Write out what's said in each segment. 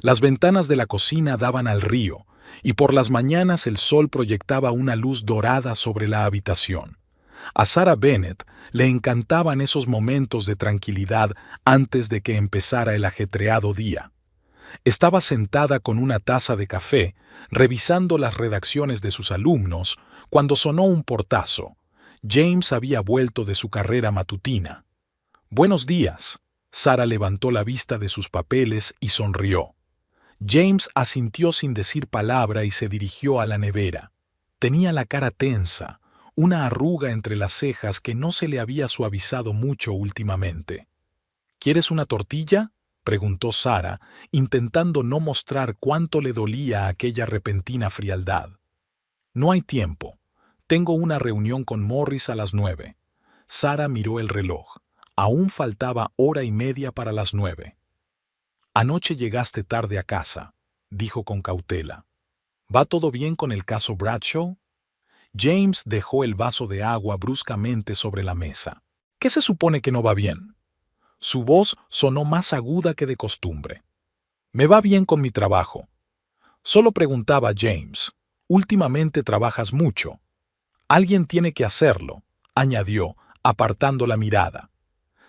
Las ventanas de la cocina daban al río, y por las mañanas el sol proyectaba una luz dorada sobre la habitación. A Sarah Bennet le encantaban esos momentos de tranquilidad antes de que empezara el ajetreado día. Estaba sentada con una taza de café, revisando las redacciones de sus alumnos, cuando sonó un portazo. James había vuelto de su carrera matutina. «Buenos días». Sarah levantó la vista de sus papeles y sonrió. James asintió sin decir palabra y se dirigió a la nevera. Tenía la cara tensa, una arruga entre las cejas que no se le había suavizado mucho últimamente. «¿Quieres una tortilla?», preguntó Sarah, intentando no mostrar cuánto le dolía aquella repentina frialdad. «No hay tiempo. Tengo una reunión con Morris a las 9». Sarah miró el reloj. Aún faltaba hora y media para las 9. «Anoche llegaste tarde a casa», dijo con cautela. «¿Va todo bien con el caso Bradshaw?». James dejó el vaso de agua bruscamente sobre la mesa. «¿Qué se supone que no va bien?». Su voz sonó más aguda que de costumbre. «Me va bien con mi trabajo». «Solo preguntaba, James. Últimamente trabajas mucho». «Alguien tiene que hacerlo», añadió, apartando la mirada.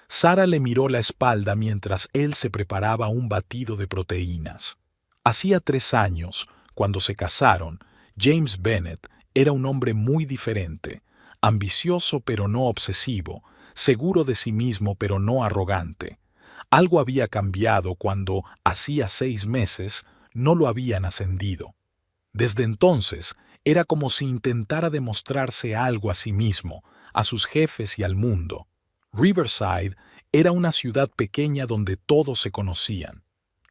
Sarah le miró la espalda mientras él se preparaba un batido de proteínas. Hacía 3 años, cuando se casaron, James Bennet era un hombre muy diferente, ambicioso pero no obsesivo, seguro de sí mismo pero no arrogante. Algo había cambiado cuando, hacía 6 meses, no lo habían ascendido. Desde entonces, era como si intentara demostrarse algo a sí mismo, a sus jefes y al mundo. Riverside era una ciudad pequeña donde todos se conocían.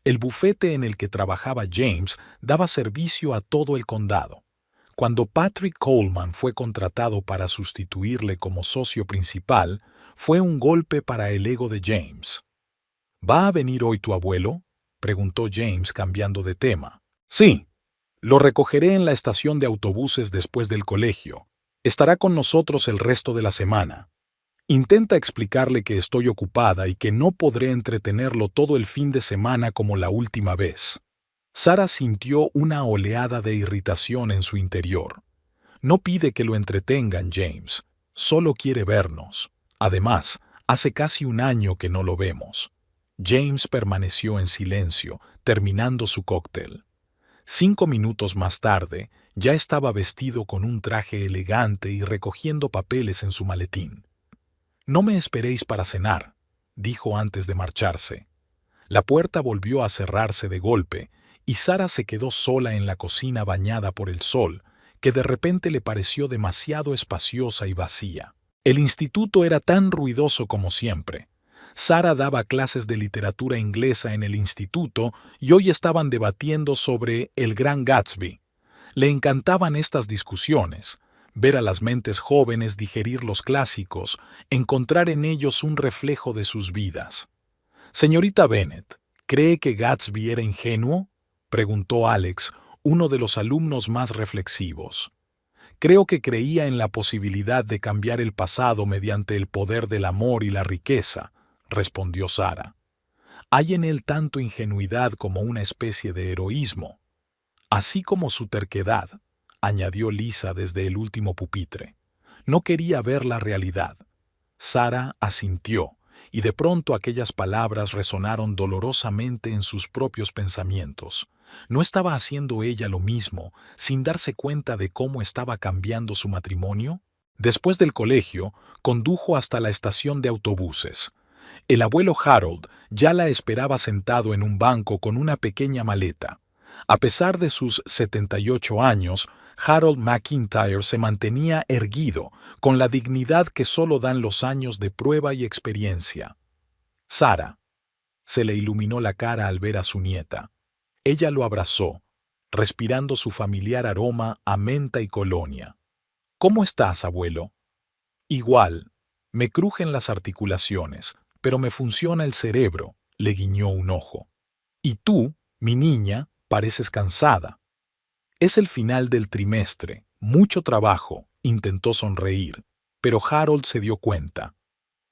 El bufete en el que trabajaba James daba servicio a todo el condado. Cuando Patrick Coleman fue contratado para sustituirle como socio principal, fue un golpe para el ego de James. «¿Va a venir hoy tu abuelo?», preguntó James cambiando de tema. «Sí. Lo recogeré en la estación de autobuses después del colegio. Estará con nosotros el resto de la semana. Intenta explicarle que estoy ocupada y que no podré entretenerlo todo el fin de semana como la última vez». Sarah sintió una oleada de irritación en su interior. No pide que lo entretengan, James. Solo quiere vernos. Además, hace casi 1 año que no lo vemos. James permaneció en silencio, terminando su cóctel. 5 minutos más tarde, ya estaba vestido con un traje elegante y recogiendo papeles en su maletín. «No me esperéis para cenar», dijo antes de marcharse. La puerta volvió a cerrarse de golpe, y Sarah se quedó sola en la cocina bañada por el sol, que de repente le pareció demasiado espaciosa y vacía. El instituto era tan ruidoso como siempre. Sarah daba clases de literatura inglesa en el instituto y hoy estaban debatiendo sobre El Gran Gatsby. Le encantaban estas discusiones, ver a las mentes jóvenes digerir los clásicos, encontrar en ellos un reflejo de sus vidas. «Señorita Bennet, ¿cree que Gatsby era ingenuo?», preguntó Alex, uno de los alumnos más reflexivos. «Creo que creía en la posibilidad de cambiar el pasado mediante el poder del amor y la riqueza», respondió Sarah. «Hay en él tanto ingenuidad como una especie de heroísmo. Así como su terquedad», añadió Lisa desde el último pupitre. «No quería ver la realidad». Sarah asintió, y de pronto aquellas palabras resonaron dolorosamente en sus propios pensamientos. ¿No estaba haciendo ella lo mismo, sin darse cuenta de cómo estaba cambiando su matrimonio? Después del colegio, condujo hasta la estación de autobuses. El abuelo Harold ya la esperaba sentado en un banco con una pequeña maleta. A pesar de sus 78 años, Harold McIntyre se mantenía erguido, con la dignidad que solo dan los años de prueba y experiencia. «Sarah». Se le iluminó la cara al ver a su nieta. Ella lo abrazó, respirando su familiar aroma a menta y colonia. «¿Cómo estás, abuelo?». «Igual. Me crujen las articulaciones, pero me funciona el cerebro», le guiñó un ojo. «Y tú, mi niña, pareces cansada». «Es el final del trimestre, mucho trabajo», intentó sonreír, pero Harold se dio cuenta.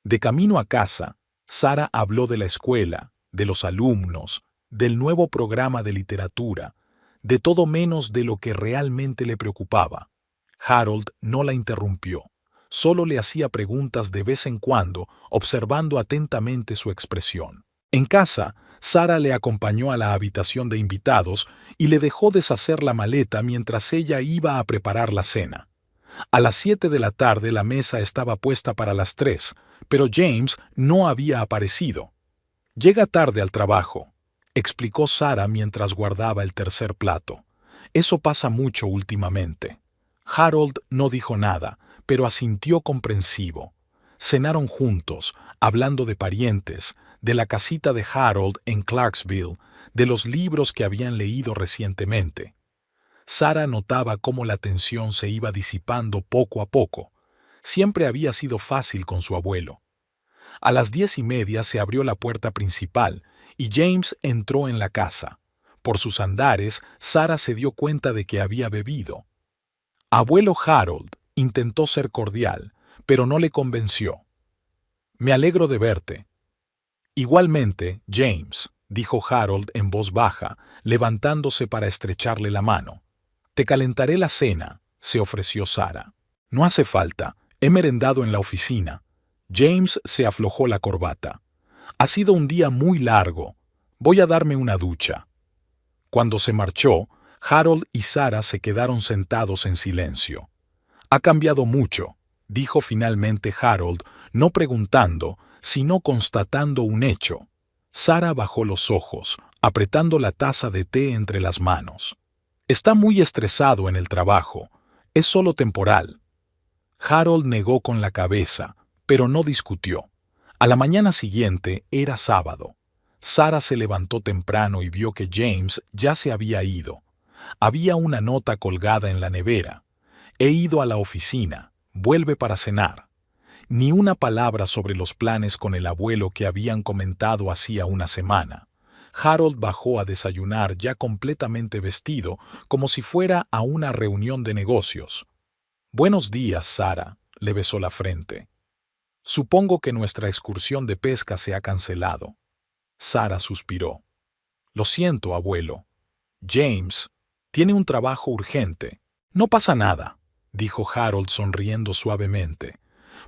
De camino a casa, Sarah habló de la escuela, de los alumnos, del nuevo programa de literatura, de todo menos de lo que realmente le preocupaba. Harold no la interrumpió. Solo le hacía preguntas de vez en cuando, observando atentamente su expresión. En casa, Sara le acompañó a la habitación de invitados y le dejó deshacer la maleta mientras ella iba a preparar la cena. A las 7 de la tarde la mesa estaba puesta para las 3, pero James no había aparecido. «Llega tarde al trabajo», explicó Sara mientras guardaba el tercer plato. «Eso pasa mucho últimamente». Harold no dijo nada, pero asintió comprensivo. Cenaron juntos, hablando de parientes, de la casita de Harold en Clarksville, de los libros que habían leído recientemente. Sara notaba cómo la tensión se iba disipando poco a poco. Siempre había sido fácil con su abuelo. A las 10:30 se abrió la puerta principal y James entró en la casa. Por sus andares, Sara se dio cuenta de que había bebido. Abuelo Harold intentó ser cordial, pero no le convenció. «Me alegro de verte». «Igualmente, James», dijo Harold en voz baja, levantándose para estrecharle la mano. «Te calentaré la cena», se ofreció Sara. «No hace falta, he merendado en la oficina». James se aflojó la corbata. «Ha sido un día muy largo. Voy a darme una ducha». Cuando se marchó, Harold y Sara se quedaron sentados en silencio. «Ha cambiado mucho», dijo finalmente Harold, no preguntando, sino constatando un hecho. Sara bajó los ojos, apretando la taza de té entre las manos. «Está muy estresado en el trabajo. Es solo temporal». Harold negó con la cabeza, pero no discutió. A la mañana siguiente era sábado. Sara se levantó temprano y vio que James ya se había ido. Había una nota colgada en la nevera. «He ido a la oficina. Vuelve para cenar». Ni una palabra sobre los planes con el abuelo que habían comentado hacía una semana. Harold bajó a desayunar ya completamente vestido, como si fuera a una reunión de negocios. «Buenos días, Sara», le besó la frente. «Supongo que nuestra excursión de pesca se ha cancelado». Sara suspiró. «Lo siento, abuelo. James tiene un trabajo urgente». «No pasa nada», dijo Harold sonriendo suavemente.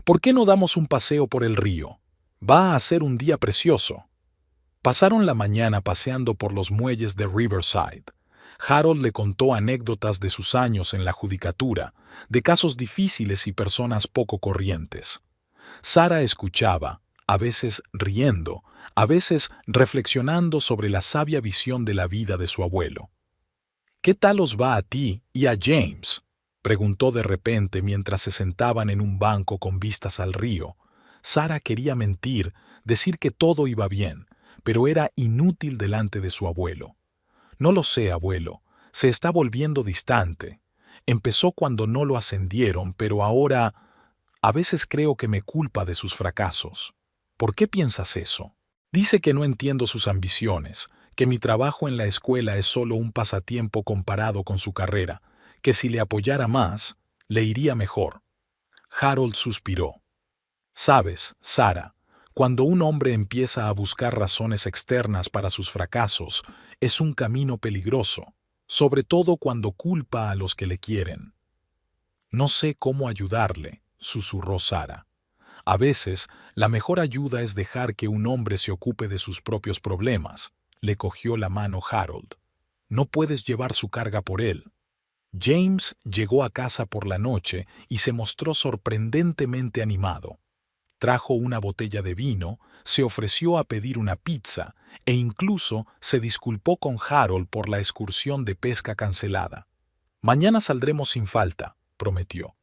«¿Por qué no damos un paseo por el río? Va a ser un día precioso». Pasaron la mañana paseando por los muelles de Riverside. Harold le contó anécdotas de sus años en la judicatura, de casos difíciles y personas poco corrientes. Sara escuchaba, a veces riendo, a veces reflexionando sobre la sabia visión de la vida de su abuelo. «¿Qué tal os va a ti y a James?», preguntó de repente mientras se sentaban en un banco con vistas al río. Sara quería mentir, decir que todo iba bien, pero era inútil delante de su abuelo. «No lo sé, abuelo. Se está volviendo distante. Empezó cuando no lo ascendieron, pero ahora a veces creo que me culpa de sus fracasos». «¿Por qué piensas eso?» «Dice que no entiendo sus ambiciones, que mi trabajo en la escuela es solo un pasatiempo comparado con su carrera, que si le apoyara más, le iría mejor». Harold suspiró. «Sabes, Sara, cuando un hombre empieza a buscar razones externas para sus fracasos, es un camino peligroso, sobre todo cuando culpa a los que le quieren». «No sé cómo ayudarle», susurró Sara. «A veces, la mejor ayuda es dejar que un hombre se ocupe de sus propios problemas», le cogió la mano Harold. «No puedes llevar su carga por él». James llegó a casa por la noche y se mostró sorprendentemente animado. Trajo una botella de vino, se ofreció a pedir una pizza e incluso se disculpó con Harold por la excursión de pesca cancelada. «Mañana saldremos sin falta», prometió.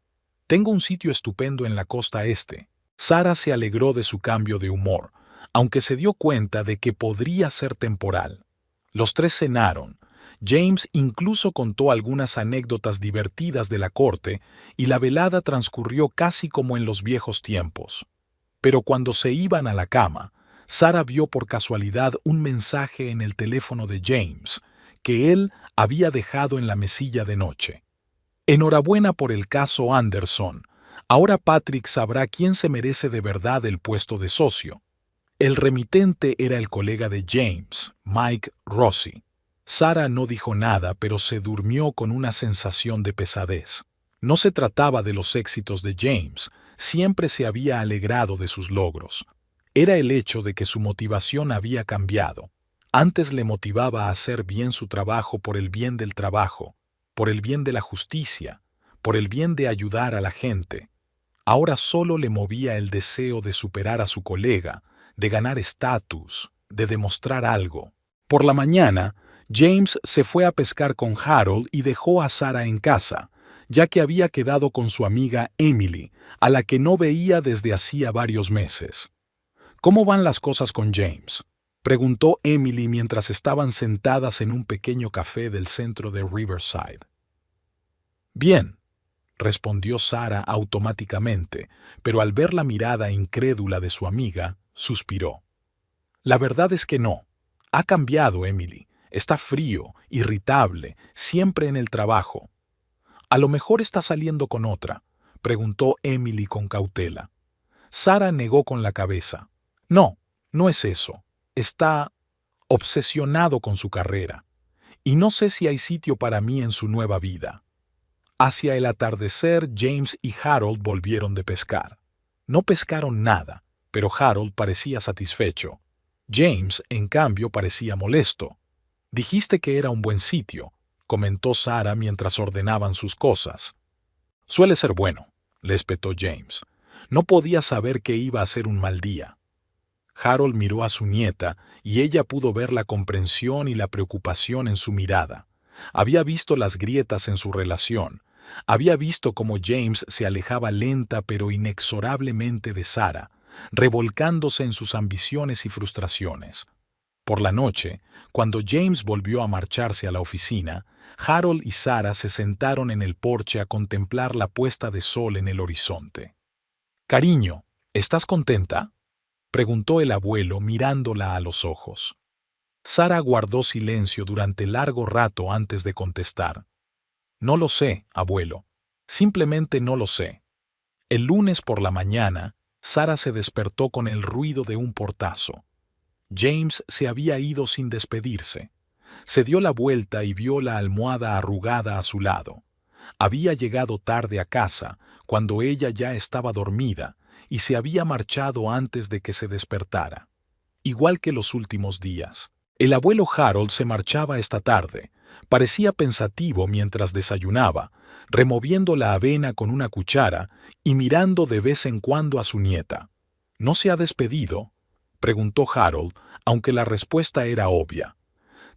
«Tengo un sitio estupendo en la costa este». Sara se alegró de su cambio de humor, aunque se dio cuenta de que podría ser temporal. Los tres cenaron. James incluso contó algunas anécdotas divertidas de la corte y la velada transcurrió casi como en los viejos tiempos. Pero cuando se iban a la cama, Sara vio por casualidad un mensaje en el teléfono de James, que él había dejado en la mesilla de noche. «Enhorabuena por el caso Anderson. Ahora Patrick sabrá quién se merece de verdad el puesto de socio». El remitente era el colega de James, Mike Rossi. Sarah no dijo nada, pero se durmió con una sensación de pesadez. No se trataba de los éxitos de James, siempre se había alegrado de sus logros. Era el hecho de que su motivación había cambiado. Antes le motivaba a hacer bien su trabajo por el bien del trabajo, por el bien de la justicia, por el bien de ayudar a la gente. Ahora solo le movía el deseo de superar a su colega, de ganar estatus, de demostrar algo. Por la mañana, James se fue a pescar con Harold y dejó a Sarah en casa, ya que había quedado con su amiga Emily, a la que no veía desde hacía varios meses. ¿Cómo van las cosas con James?, preguntó Emily mientras estaban sentadas en un pequeño café del centro de Riverside. Bien, respondió Sarah automáticamente, pero al ver la mirada incrédula de su amiga, suspiró. La verdad es que no. Ha cambiado, Emily. Está frío, irritable, siempre en el trabajo. ¿A lo mejor está saliendo con otra?, preguntó Emily con cautela. Sarah negó con la cabeza. No, no es eso. Está obsesionado con su carrera. Y no sé si hay sitio para mí en su nueva vida. Hacia el atardecer, James y Harold volvieron de pescar. No pescaron nada, pero Harold parecía satisfecho. James, en cambio, parecía molesto. Dijiste que era un buen sitio, comentó Sarah mientras ordenaban sus cosas. Suele ser bueno, le espetó James. No podía saber que iba a ser un mal día. Harold miró a su nieta y ella pudo ver la comprensión y la preocupación en su mirada. Había visto las grietas en su relación. Había visto cómo James se alejaba lenta pero inexorablemente de Sarah, revolcándose en sus ambiciones y frustraciones. Por la noche, cuando James volvió a marcharse a la oficina, Harold y Sarah se sentaron en el porche a contemplar la puesta de sol en el horizonte. «Cariño, ¿estás contenta?», preguntó el abuelo mirándola a los ojos. Sarah guardó silencio durante largo rato antes de contestar. «No lo sé, abuelo. Simplemente no lo sé». El lunes por la mañana, Sarah se despertó con el ruido de un portazo. James se había ido sin despedirse. Se dio la vuelta y vio la almohada arrugada a su lado. Había llegado tarde a casa, cuando ella ya estaba dormida, y se había marchado antes de que se despertara. Igual que los últimos días. El abuelo Harold se marchaba esta tarde. Parecía pensativo mientras desayunaba, removiendo la avena con una cuchara y mirando de vez en cuando a su nieta. «¿No se ha despedido?», preguntó Harold, aunque la respuesta era obvia.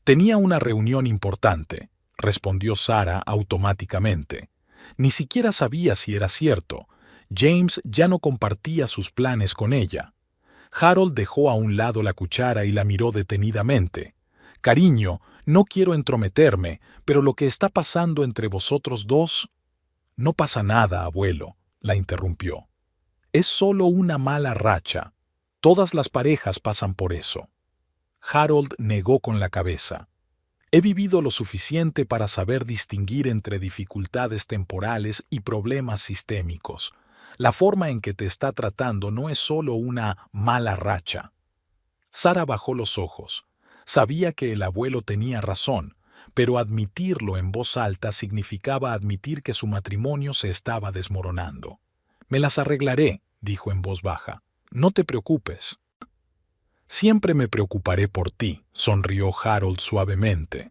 «Tenía una reunión importante», respondió Sarah automáticamente. Ni siquiera sabía si era cierto. James ya no compartía sus planes con ella. Harold dejó a un lado la cuchara y la miró detenidamente. «Cariño, no quiero entrometerme, pero lo que está pasando entre vosotros dos...» «No pasa nada, abuelo», la interrumpió. «Es solo una mala racha. Todas las parejas pasan por eso». Harold negó con la cabeza. «He vivido lo suficiente para saber distinguir entre dificultades temporales y problemas sistémicos. La forma en que te está tratando no es solo una mala racha». Sarah bajó los ojos. Sabía que el abuelo tenía razón, pero admitirlo en voz alta significaba admitir que su matrimonio se estaba desmoronando. «Me las arreglaré», dijo en voz baja. «No te preocupes». «Siempre me preocuparé por ti», sonrió Harold suavemente.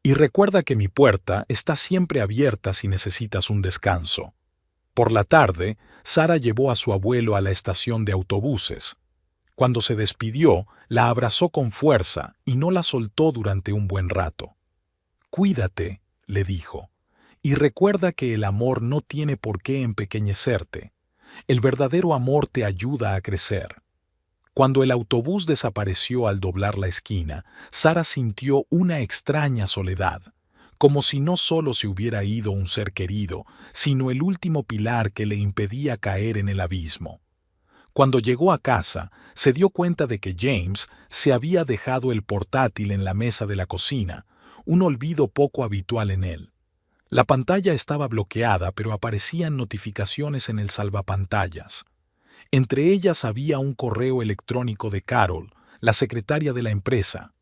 «Y recuerda que mi puerta está siempre abierta si necesitas un descanso». Por la tarde, Sarah llevó a su abuelo a la estación de autobuses. Cuando se despidió, la abrazó con fuerza y no la soltó durante un buen rato. «Cuídate», le dijo, «y recuerda que el amor no tiene por qué empequeñecerte. El verdadero amor te ayuda a crecer». Cuando el autobús desapareció al doblar la esquina, Sarah sintió una extraña soledad, como si no solo se hubiera ido un ser querido, sino el último pilar que le impedía caer en el abismo. Cuando llegó a casa, se dio cuenta de que James se había dejado el portátil en la mesa de la cocina, un olvido poco habitual en él. La pantalla estaba bloqueada, pero aparecían notificaciones en el salvapantallas. Entre ellas había un correo electrónico de Carol, la secretaria de la empresa.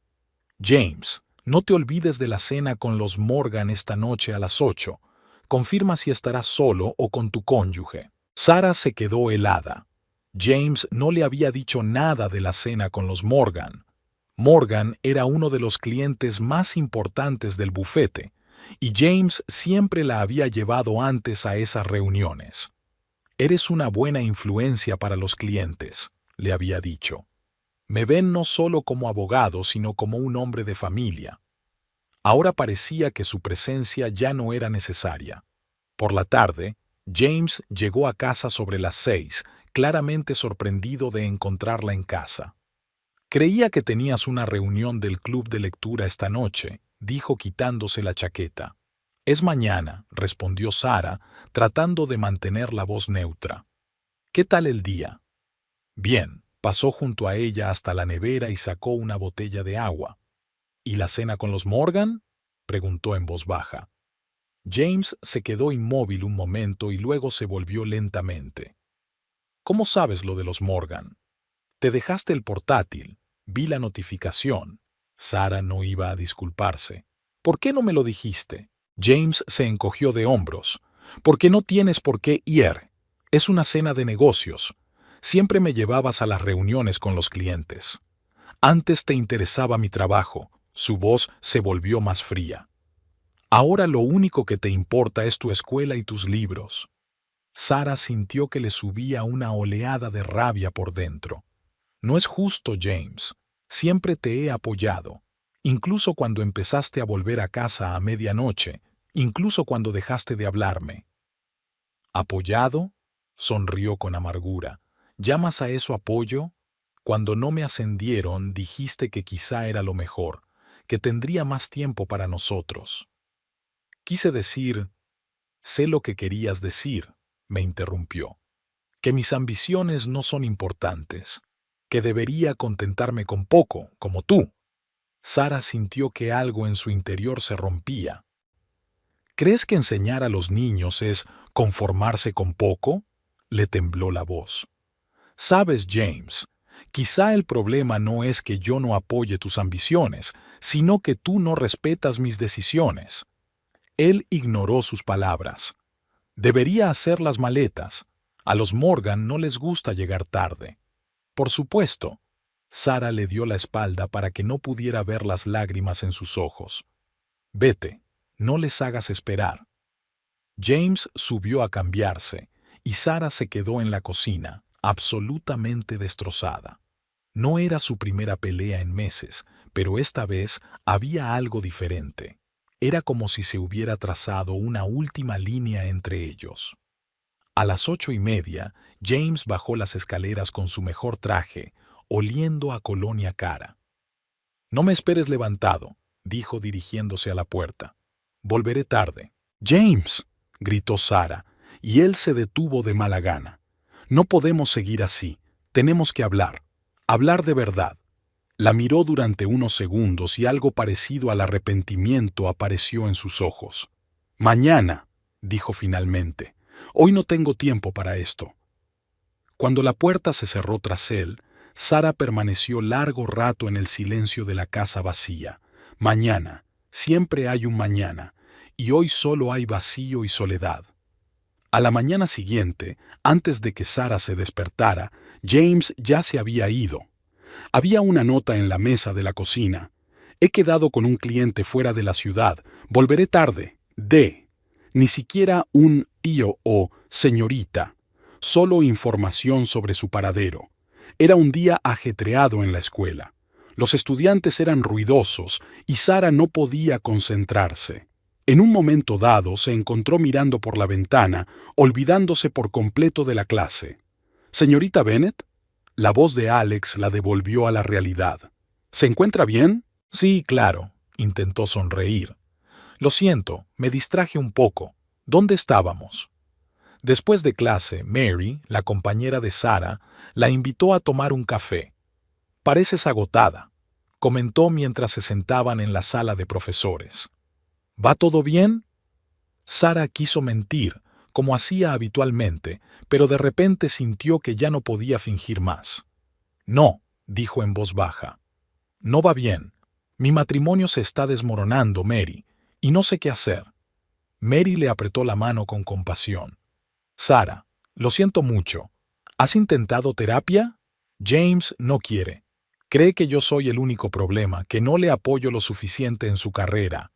James, no te olvides de la cena con los Morgan esta noche a las 8. Confirma si estarás solo o con tu cónyuge. Sarah se quedó helada. James no le había dicho nada de la cena con los Morgan. Morgan era uno de los clientes más importantes del bufete, y James siempre la había llevado antes a esas reuniones. Eres una buena influencia para los clientes, le había dicho. Me ven no solo como abogado, sino como un hombre de familia. Ahora parecía que su presencia ya no era necesaria. Por la tarde, James llegó a casa sobre las 6, claramente sorprendido de encontrarla en casa. Creía que tenías una reunión del club de lectura esta noche, dijo quitándose la chaqueta. Es mañana, respondió Sarah, tratando de mantener la voz neutra. ¿Qué tal el día? Bien. Pasó junto a ella hasta la nevera y sacó una botella de agua. ¿Y la cena con los Morgan? Preguntó en voz baja. James se quedó inmóvil un momento y luego se volvió lentamente. ¿Cómo sabes lo de los Morgan? Te dejaste el portátil. Vi la notificación. Sarah no iba a disculparse. ¿Por qué no me lo dijiste? James se encogió de hombros. Porque no tienes por qué ir. Es una cena de negocios. Siempre me llevabas a las reuniones con los clientes. Antes te interesaba mi trabajo. Su voz se volvió más fría. Ahora lo único que te importa es tu escuela y tus libros. Sarah sintió que le subía una oleada de rabia por dentro. No es justo, James. Siempre te he apoyado. Incluso cuando empezaste a volver a casa a medianoche. Incluso cuando dejaste de hablarme. ¿Apoyado? Sonrió con amargura. ¿Llamas a eso apoyo? Cuando no me ascendieron, dijiste que quizá era lo mejor, que tendría más tiempo para nosotros. Quise decir, sé lo que querías decir, me interrumpió, que mis ambiciones no son importantes, que debería contentarme con poco, como tú. Sarah sintió que algo en su interior se rompía. ¿Crees que enseñar a los niños es conformarse con poco? Le tembló la voz. Sabes, James, quizá el problema no es que yo no apoye tus ambiciones, sino que tú no respetas mis decisiones. Él ignoró sus palabras. Debería hacer las maletas. A los Morgan no les gusta llegar tarde. Por supuesto. Sarah le dio la espalda para que no pudiera ver las lágrimas en sus ojos. Vete, no les hagas esperar. James subió a cambiarse, y Sarah se quedó en la cocina, absolutamente destrozada. No era su primera pelea en meses, pero esta vez había algo diferente. Era como si se hubiera trazado una última línea entre ellos. A las 8:30, James bajó las escaleras con su mejor traje, oliendo a colonia cara. No me esperes levantado, dijo dirigiéndose a la puerta. Volveré tarde. James, gritó Sarah, y él se detuvo de mala gana. No podemos seguir así. Tenemos que hablar. Hablar de verdad. La miró durante unos segundos y algo parecido al arrepentimiento apareció en sus ojos. Mañana, dijo finalmente. Hoy no tengo tiempo para esto. Cuando la puerta se cerró tras él, Sarah permaneció largo rato en el silencio de la casa vacía. Mañana, siempre hay un mañana, y hoy solo hay vacío y soledad. A la mañana siguiente, antes de que Sarah se despertara, James ya se había ido. Había una nota en la mesa de la cocina. He quedado con un cliente fuera de la ciudad. Volveré tarde. Ni siquiera un tío o señorita. Solo información sobre su paradero. Era un día ajetreado en la escuela. Los estudiantes eran ruidosos y Sarah no podía concentrarse. En un momento dado se encontró mirando por la ventana, olvidándose por completo de la clase. «¿Señorita Bennet?» La voz de Alex la devolvió a la realidad. «¿Se encuentra bien?» «Sí, claro», intentó sonreír. «Lo siento, me distraje un poco. ¿Dónde estábamos?» Después de clase, Mary, la compañera de Sarah, la invitó a tomar un café. «Pareces agotada», comentó mientras se sentaban en la sala de profesores. ¿Va todo bien? Sarah quiso mentir, como hacía habitualmente, pero de repente sintió que ya no podía fingir más. «No», dijo en voz baja. «No va bien. Mi matrimonio se está desmoronando, Mary, y no sé qué hacer». Mary le apretó la mano con compasión. «Sara, lo siento mucho. ¿Has intentado terapia?» «James no quiere. Cree que yo soy el único problema, que no le apoyo lo suficiente en su carrera».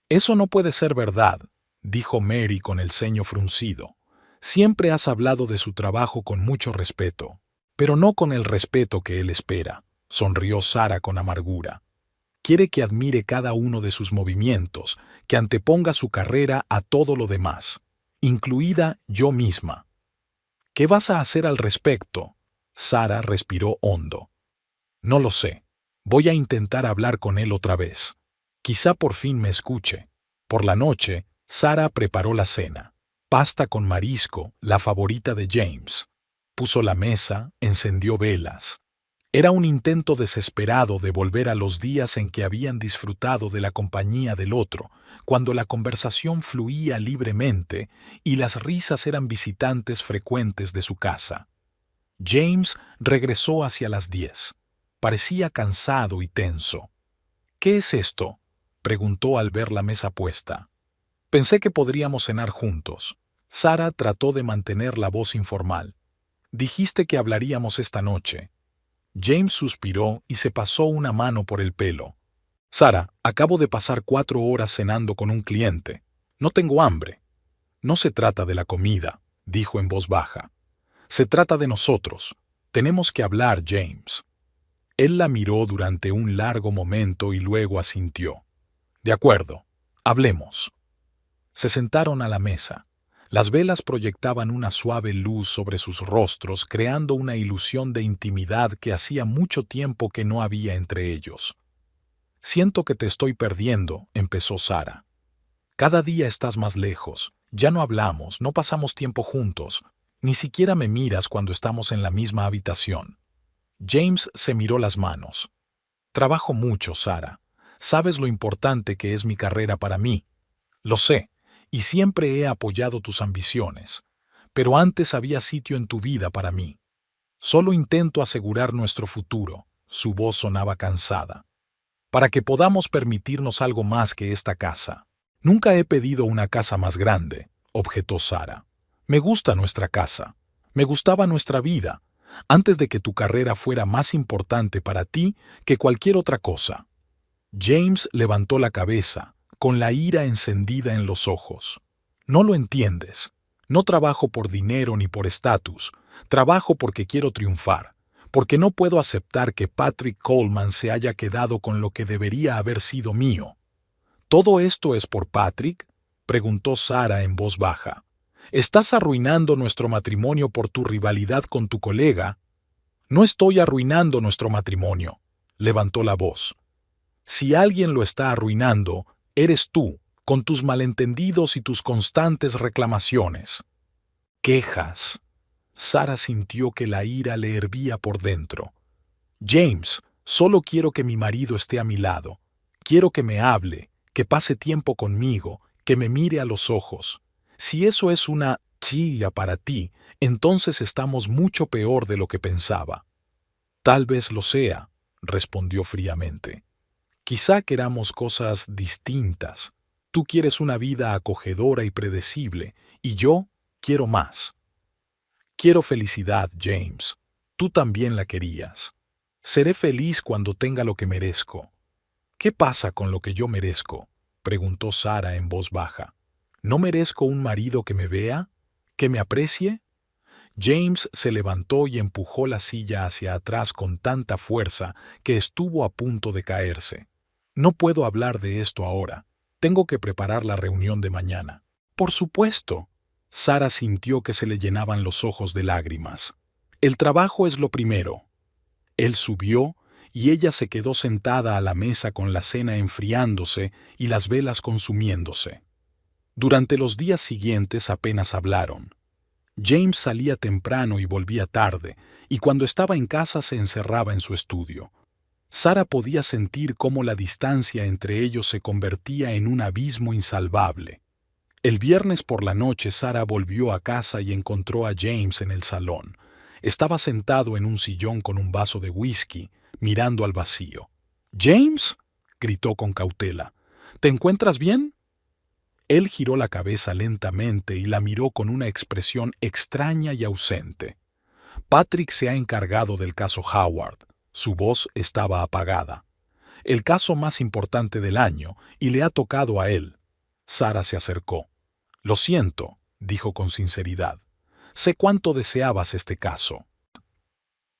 «Eso no puede ser verdad», dijo Mary con el ceño fruncido. «Siempre has hablado de su trabajo con mucho respeto, pero no con el respeto que él espera», sonrió Sara con amargura. «Quiere que admire cada uno de sus movimientos, que anteponga su carrera a todo lo demás, incluida yo misma». «¿Qué vas a hacer al respecto?» Sara respiró hondo. «No lo sé. Voy a intentar hablar con él otra vez. Quizá por fin me escuche». Por la noche, Sara preparó la cena. Pasta con marisco, la favorita de James. Puso la mesa, encendió velas. Era un intento desesperado de volver a los días en que habían disfrutado de la compañía del otro, cuando la conversación fluía libremente y las risas eran visitantes frecuentes de su casa. James regresó hacia las 10. Parecía cansado y tenso. «¿Qué es esto?», preguntó al ver la mesa puesta. «Pensé que podríamos cenar juntos». Sara trató de mantener la voz informal. «Dijiste que hablaríamos esta noche». James suspiró y se pasó una mano por el pelo. «Sara, acabo de pasar 4 horas cenando con un cliente. No tengo hambre». «No se trata de la comida», dijo en voz baja. «Se trata de nosotros. Tenemos que hablar, James». Él la miró durante un largo momento y luego asintió. «De acuerdo, hablemos». Se sentaron a la mesa. Las velas proyectaban una suave luz sobre sus rostros, creando una ilusión de intimidad que hacía mucho tiempo que no había entre ellos. «Siento que te estoy perdiendo», empezó Sara. «Cada día estás más lejos. Ya no hablamos, no pasamos tiempo juntos. Ni siquiera me miras cuando estamos en la misma habitación». James se miró las manos. «Trabajo mucho, Sara. Sabes lo importante que es mi carrera para mí. Lo sé, y siempre he apoyado tus ambiciones. Pero antes había sitio en tu vida para mí. Solo intento asegurar nuestro futuro», su voz sonaba cansada, «para que podamos permitirnos algo más que esta casa». «Nunca he pedido una casa más grande», objetó Sara. «Me gusta nuestra casa. Me gustaba nuestra vida, antes de que tu carrera fuera más importante para ti que cualquier otra cosa». James levantó la cabeza, con la ira encendida en los ojos. «No lo entiendes. No trabajo por dinero ni por estatus. Trabajo porque quiero triunfar, porque no puedo aceptar que Patrick Coleman se haya quedado con lo que debería haber sido mío». «¿Todo esto es por Patrick?», preguntó Sara en voz baja. «¿Estás arruinando nuestro matrimonio por tu rivalidad con tu colega?» «No estoy arruinando nuestro matrimonio», levantó la voz. «Si alguien lo está arruinando, eres tú, con tus malentendidos y tus constantes reclamaciones». «Quejas». Sara sintió que la ira le hervía por dentro. «James, solo quiero que mi marido esté a mi lado. Quiero que me hable, que pase tiempo conmigo, que me mire a los ojos. Si eso es una chilla para ti, entonces estamos mucho peor de lo que pensaba». «Tal vez lo sea», respondió fríamente. «Quizá queramos cosas distintas. Tú quieres una vida acogedora y predecible, y yo quiero más. Quiero felicidad, James. Tú también la querías. Seré feliz cuando tenga lo que merezco». «¿Qué pasa con lo que yo merezco?», preguntó Sara en voz baja. «¿No merezco un marido que me vea? ¿Que me aprecie?». James se levantó y empujó la silla hacia atrás con tanta fuerza que estuvo a punto de caerse. «No puedo hablar de esto ahora. Tengo que preparar la reunión de mañana». «Por supuesto». Sara sintió que se le llenaban los ojos de lágrimas. «El trabajo es lo primero». Él subió y ella se quedó sentada a la mesa con la cena enfriándose y las velas consumiéndose. Durante los días siguientes apenas hablaron. James salía temprano y volvía tarde, y cuando estaba en casa se encerraba en su estudio. Sara podía sentir cómo la distancia entre ellos se convertía en un abismo insalvable. El viernes por la noche Sara volvió a casa y encontró a James en el salón. Estaba sentado en un sillón con un vaso de whisky, mirando al vacío. «¿James?», gritó con cautela. «¿Te encuentras bien?». Él giró la cabeza lentamente y la miró con una expresión extraña y ausente. «Patrick se ha encargado del caso Howard». Su voz estaba apagada. «El caso más importante del año, y le ha tocado a él». Sara se acercó. «Lo siento», dijo con sinceridad. «Sé cuánto deseabas este caso».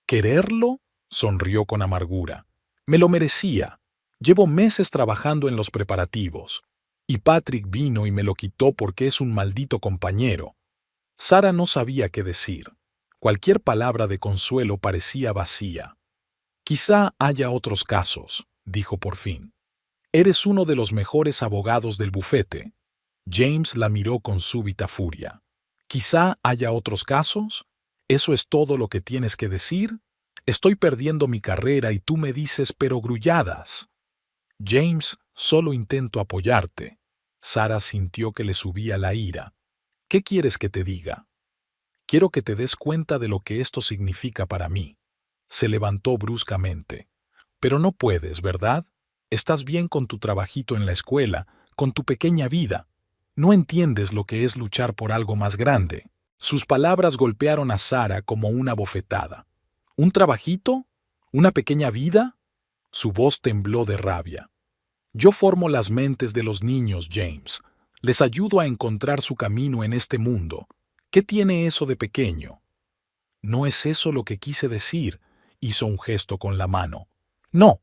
«¿Quererlo?», sonrió con amargura. «Me lo merecía. Llevo meses trabajando en los preparativos. Y Patrick vino y me lo quitó porque es un maldito compañero». Sara no sabía qué decir. Cualquier palabra de consuelo parecía vacía. «Quizá haya otros casos», dijo por fin. «Eres uno de los mejores abogados del bufete». James la miró con súbita furia. «¿Quizá haya otros casos? ¿Eso es todo lo que tienes que decir? Estoy perdiendo mi carrera y tú me dices perogrulladas». «James, solo intento apoyarte». Sara sintió que le subía la ira. «¿Qué quieres que te diga?». «Quiero que te des cuenta de lo que esto significa para mí». Se levantó bruscamente. «Pero no puedes, ¿verdad? Estás bien con tu trabajito en la escuela, con tu pequeña vida. No entiendes lo que es luchar por algo más grande». Sus palabras golpearon a Sara como una bofetada. «¿Un trabajito? ¿Una pequeña vida?». Su voz tembló de rabia. «Yo formo las mentes de los niños, James. Les ayudo a encontrar su camino en este mundo. ¿Qué tiene eso de pequeño?». «No es eso lo que quise decir», hizo un gesto con la mano. «No,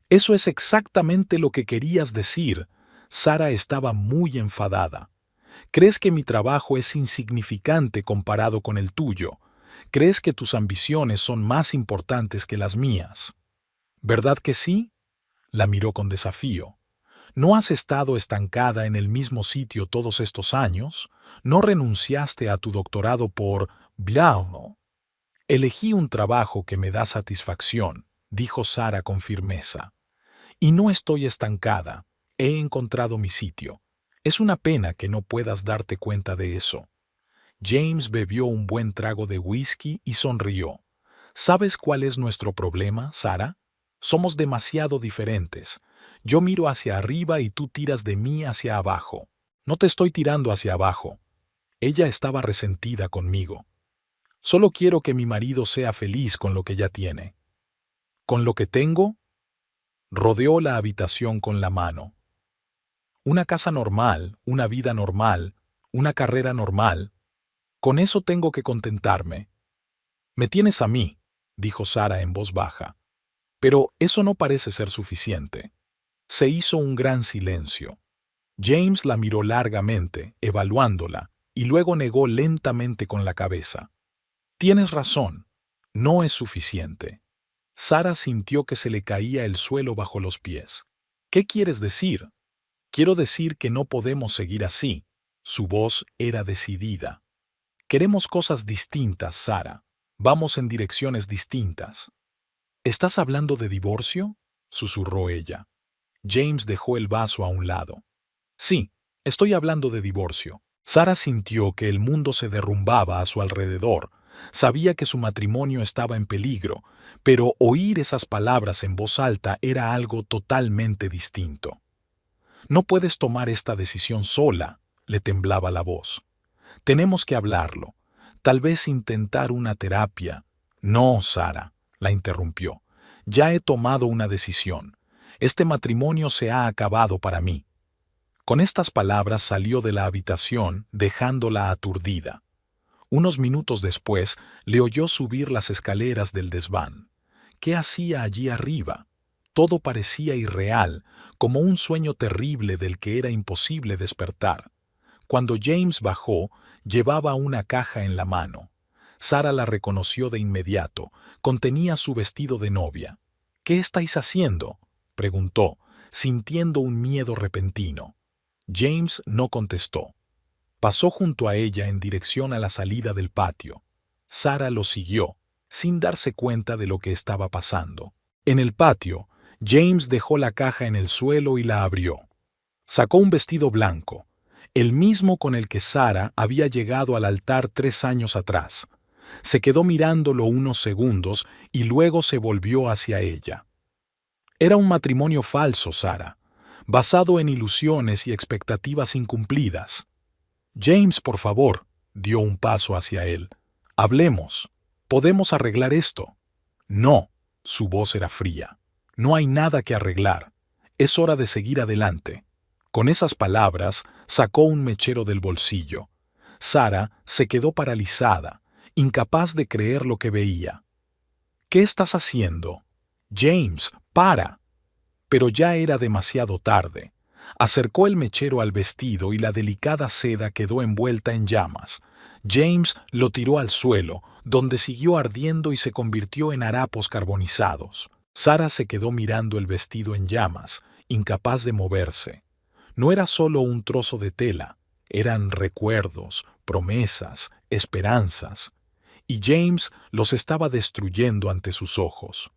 eso es exactamente lo que querías decir». Sara estaba muy enfadada. «¿Crees que mi trabajo es insignificante comparado con el tuyo? ¿Crees que tus ambiciones son más importantes que las mías?». «¿Verdad que sí?». La miró con desafío. «¿No has estado estancada en el mismo sitio todos estos años? ¿No renunciaste a tu doctorado por bla?». «Elegí un trabajo que me da satisfacción», dijo Sara con firmeza. «Y no estoy estancada. He encontrado mi sitio. Es una pena que no puedas darte cuenta de eso». James bebió un buen trago de whisky y sonrió. «¿Sabes cuál es nuestro problema, Sara? Somos demasiado diferentes. Yo miro hacia arriba y tú tiras de mí hacia abajo». «No te estoy tirando hacia abajo». Ella estaba resentida conmigo. «Solo quiero que mi marido sea feliz con lo que ya tiene». «¿Con lo que tengo?». Rodeó la habitación con la mano. «Una casa normal, una vida normal, una carrera normal. Con eso tengo que contentarme». «Me tienes a mí», dijo Sara en voz baja. «Pero eso no parece ser suficiente». Se hizo un gran silencio. James la miró largamente, evaluándola, y luego negó lentamente con la cabeza. «Tienes razón. No es suficiente». Sara sintió que se le caía el suelo bajo los pies. «¿Qué quieres decir?». «Quiero decir que no podemos seguir así». Su voz era decidida. «Queremos cosas distintas, Sara. Vamos en direcciones distintas». «¿Estás hablando de divorcio?», susurró ella. James dejó el vaso a un lado. «Sí, estoy hablando de divorcio». Sara sintió que el mundo se derrumbaba a su alrededor. Sabía que su matrimonio estaba en peligro, pero oír esas palabras en voz alta era algo totalmente distinto. «No puedes tomar esta decisión sola», le temblaba la voz. «Tenemos que hablarlo. Tal vez intentar una terapia». «No, Sara», la interrumpió. «Ya he tomado una decisión. Este matrimonio se ha acabado para mí». Con estas palabras salió de la habitación, dejándola aturdida. Unos minutos después, le oyó subir las escaleras del desván. ¿Qué hacía allí arriba? Todo parecía irreal, como un sueño terrible del que era imposible despertar. Cuando James bajó, llevaba una caja en la mano. Sara la reconoció de inmediato. Contenía su vestido de novia. «¿Qué estáis haciendo?», preguntó, sintiendo un miedo repentino. James no contestó. Pasó junto a ella en dirección a la salida del patio. Sara lo siguió, sin darse cuenta de lo que estaba pasando. En el patio, James dejó la caja en el suelo y la abrió. Sacó un vestido blanco. el mismo con el que Sara había llegado al altar 3 años atrás. Se quedó mirándolo unos segundos y luego se volvió hacia ella. Era un matrimonio falso, Sara, basado en ilusiones y expectativas incumplidas. James, por favor, dio un paso hacia él. Hablemos. ¿Podemos arreglar esto? No, su voz era fría. No hay nada que arreglar. Es hora de seguir adelante. Con esas palabras, sacó un mechero del bolsillo. Sara se quedó paralizada, incapaz de creer lo que veía. ¿Qué estás haciendo? James, para. Pero ya era demasiado tarde. Acercó el mechero al vestido y la delicada seda quedó envuelta en llamas. James lo tiró al suelo, donde siguió ardiendo y se convirtió en harapos carbonizados. Sara se quedó mirando el vestido en llamas, incapaz de moverse. No era solo un trozo de tela, eran recuerdos, promesas, esperanzas. Y James los estaba destruyendo ante sus ojos.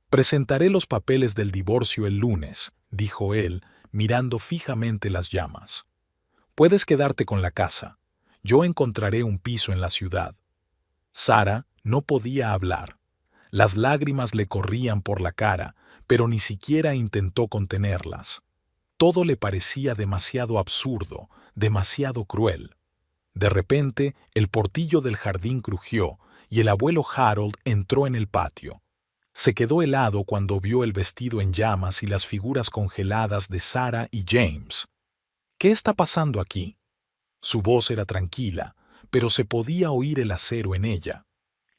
«Presentaré los papeles del divorcio el lunes», dijo él, mirando fijamente las llamas. «Puedes quedarte con la casa. Yo encontraré un piso en la ciudad». Sara no podía hablar. Las lágrimas le corrían por la cara, pero ni siquiera intentó contenerlas. Todo le parecía demasiado absurdo, demasiado cruel. De repente, el portillo del jardín crujió y el abuelo Harold entró en el patio. Se quedó helado cuando vio el vestido en llamas y las figuras congeladas de Sara y James. «¿Qué está pasando aquí?» Su voz era tranquila, pero se podía oír el acero en ella.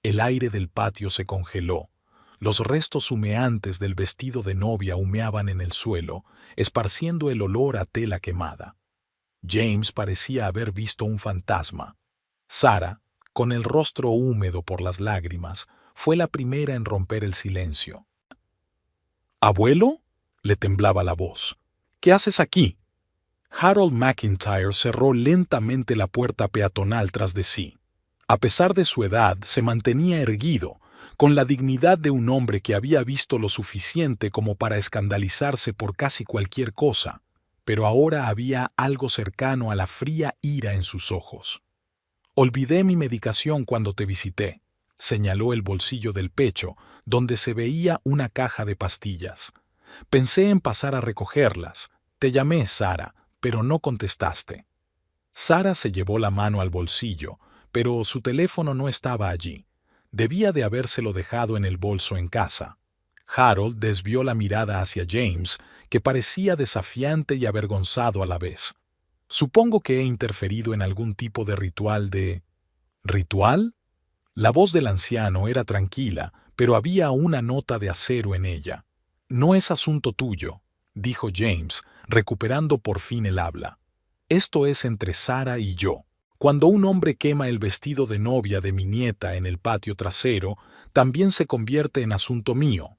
El aire del patio se congeló. Los restos humeantes del vestido de novia humeaban en el suelo, esparciendo el olor a tela quemada. James parecía haber visto un fantasma. Sara, con el rostro húmedo por las lágrimas, fue la primera en romper el silencio. «¿Abuelo?» le temblaba la voz. «¿Qué haces aquí?» Harold McIntyre cerró lentamente la puerta peatonal tras de sí. A pesar de su edad, se mantenía erguido, con la dignidad de un hombre que había visto lo suficiente como para escandalizarse por casi cualquier cosa, pero ahora había algo cercano a la fría ira en sus ojos. «Olvidé mi medicación cuando te visité», señaló el bolsillo del pecho, donde se veía una caja de pastillas. «Pensé en pasar a recogerlas. Te llamé, Sara, pero no contestaste». Sara se llevó la mano al bolsillo, pero su teléfono no estaba allí. Debía de habérselo dejado en el bolso en casa. Harold desvió la mirada hacia James, que parecía desafiante y avergonzado a la vez. «Supongo que he interferido en algún tipo de ritual de...» ¿Ritual? La voz del anciano era tranquila, pero había una nota de acero en ella. «No es asunto tuyo», dijo James, recuperando por fin el habla. «Esto es entre Sara y yo. Cuando un hombre quema el vestido de novia de mi nieta en el patio trasero, también se convierte en asunto mío».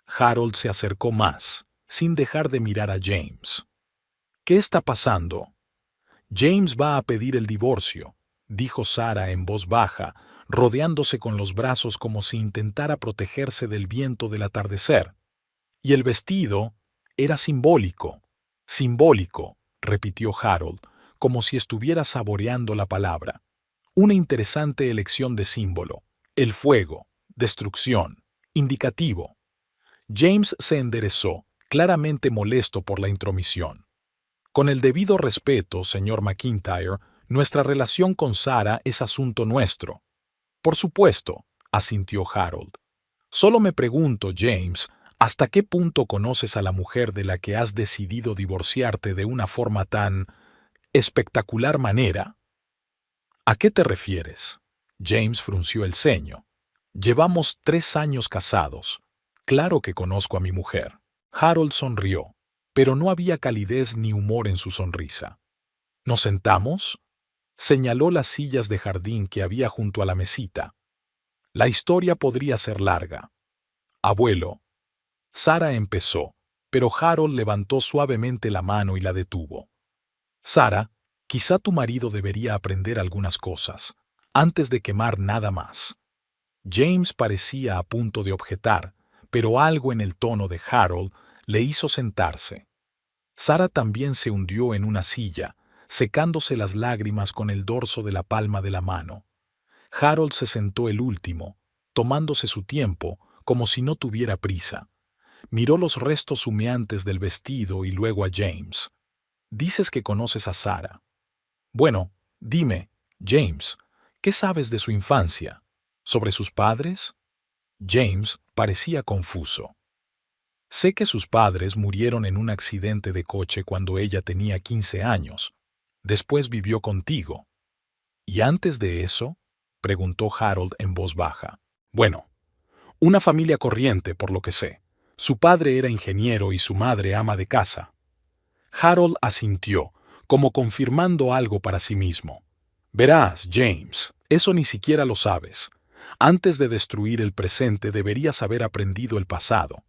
Harold se acercó más, sin dejar de mirar a James. «¿Qué está pasando?» «James va a pedir el divorcio», dijo Sara en voz baja, rodeándose con los brazos como si intentara protegerse del viento del atardecer. «Y el vestido era simbólico». «Simbólico», repitió Harold, como si estuviera saboreando la palabra. «Una interesante elección de símbolo. El fuego, destrucción, indicativo». James se enderezó, claramente molesto por la intromisión. «Con el debido respeto, señor McIntyre, nuestra relación con Sara es asunto nuestro». «Por supuesto», asintió Harold. «Solo me pregunto, James, ¿hasta qué punto conoces a la mujer de la que has decidido divorciarte de una forma tan espectacular manera?» «¿A qué te refieres?» James frunció el ceño. «Llevamos 3 años casados. Claro que conozco a mi mujer». Harold sonrió, pero no había calidez ni humor en su sonrisa. «¿Nos sentamos?» Señaló las sillas de jardín que había junto a la mesita. «La historia podría ser larga». «Abuelo». Sara empezó, pero Harold levantó suavemente la mano y la detuvo. «Sara, quizá tu marido debería aprender algunas cosas, antes de quemar nada más». James parecía a punto de objetar, pero algo en el tono de Harold le hizo sentarse. Sara también se hundió en una silla, secándose las lágrimas con el dorso de la palma de la mano. Harold se sentó el último, tomándose su tiempo, como si no tuviera prisa. Miró los restos humeantes del vestido y luego a James. «Dices que conoces a Sarah. Bueno, dime, James, ¿qué sabes de su infancia? ¿Sobre sus padres?» James parecía confuso. «Sé que sus padres murieron en un accidente de coche cuando ella tenía 15 años. Después vivió contigo». «¿Y antes de eso?», preguntó Harold en voz baja. «Bueno, una familia corriente, por lo que sé. Su padre era ingeniero y su madre ama de casa». Harold asintió, como confirmando algo para sí mismo. «Verás, James, eso ni siquiera lo sabes. Antes de destruir el presente deberías haber aprendido el pasado».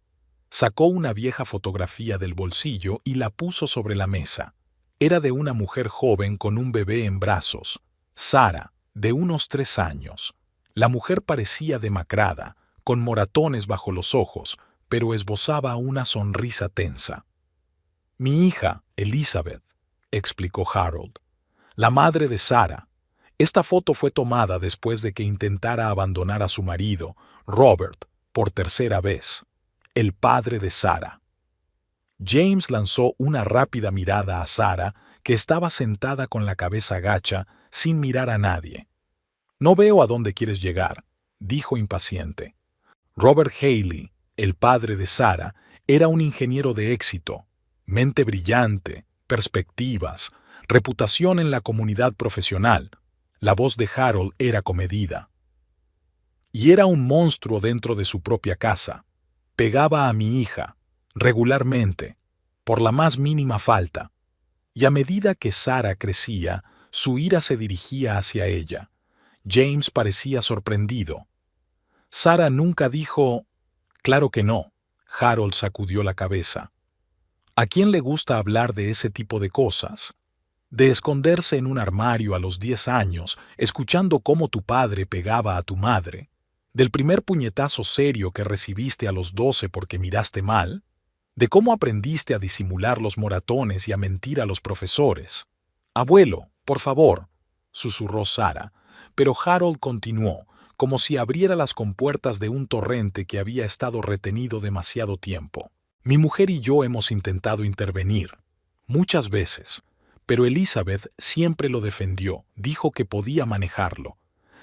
Sacó una vieja fotografía del bolsillo y la puso sobre la mesa. Era de una mujer joven con un bebé en brazos, Sarah, de unos 3 años. La mujer parecía demacrada, con moratones bajo los ojos, pero esbozaba una sonrisa tensa. «Mi hija, Elizabeth», explicó Harold, «la madre de Sarah. Esta foto fue tomada después de que intentara abandonar a su marido, Robert, por 3ª vez, el padre de Sarah». James lanzó una rápida mirada a Sarah, que estaba sentada con la cabeza gacha, sin mirar a nadie. «No veo a dónde quieres llegar», dijo impaciente. Robert Haley, el padre de Sarah, era un ingeniero de éxito, mente brillante, perspectivas, reputación en la comunidad profesional. La voz de Harold era comedida. «Y era un monstruo dentro de su propia casa. Pegaba a mi hija, regularmente, por la más mínima falta. Y a medida que Sarah crecía, su ira se dirigía hacia ella». James parecía sorprendido. «Sarah nunca dijo...». «Claro que no», Harold sacudió la cabeza. «¿A quién le gusta hablar de ese tipo de cosas? De esconderse en un armario a los 10 años, escuchando cómo tu padre pegaba a tu madre. Del primer puñetazo serio que recibiste a los 12 porque miraste mal. De cómo aprendiste a disimular los moratones y a mentir a los profesores. Abuelo, por favor», susurró Sarah, pero Harold continuó, como si abriera las compuertas de un torrente que había estado retenido demasiado tiempo. «Mi mujer y yo hemos intentado intervenir, muchas veces, pero Elizabeth siempre lo defendió, dijo que podía manejarlo.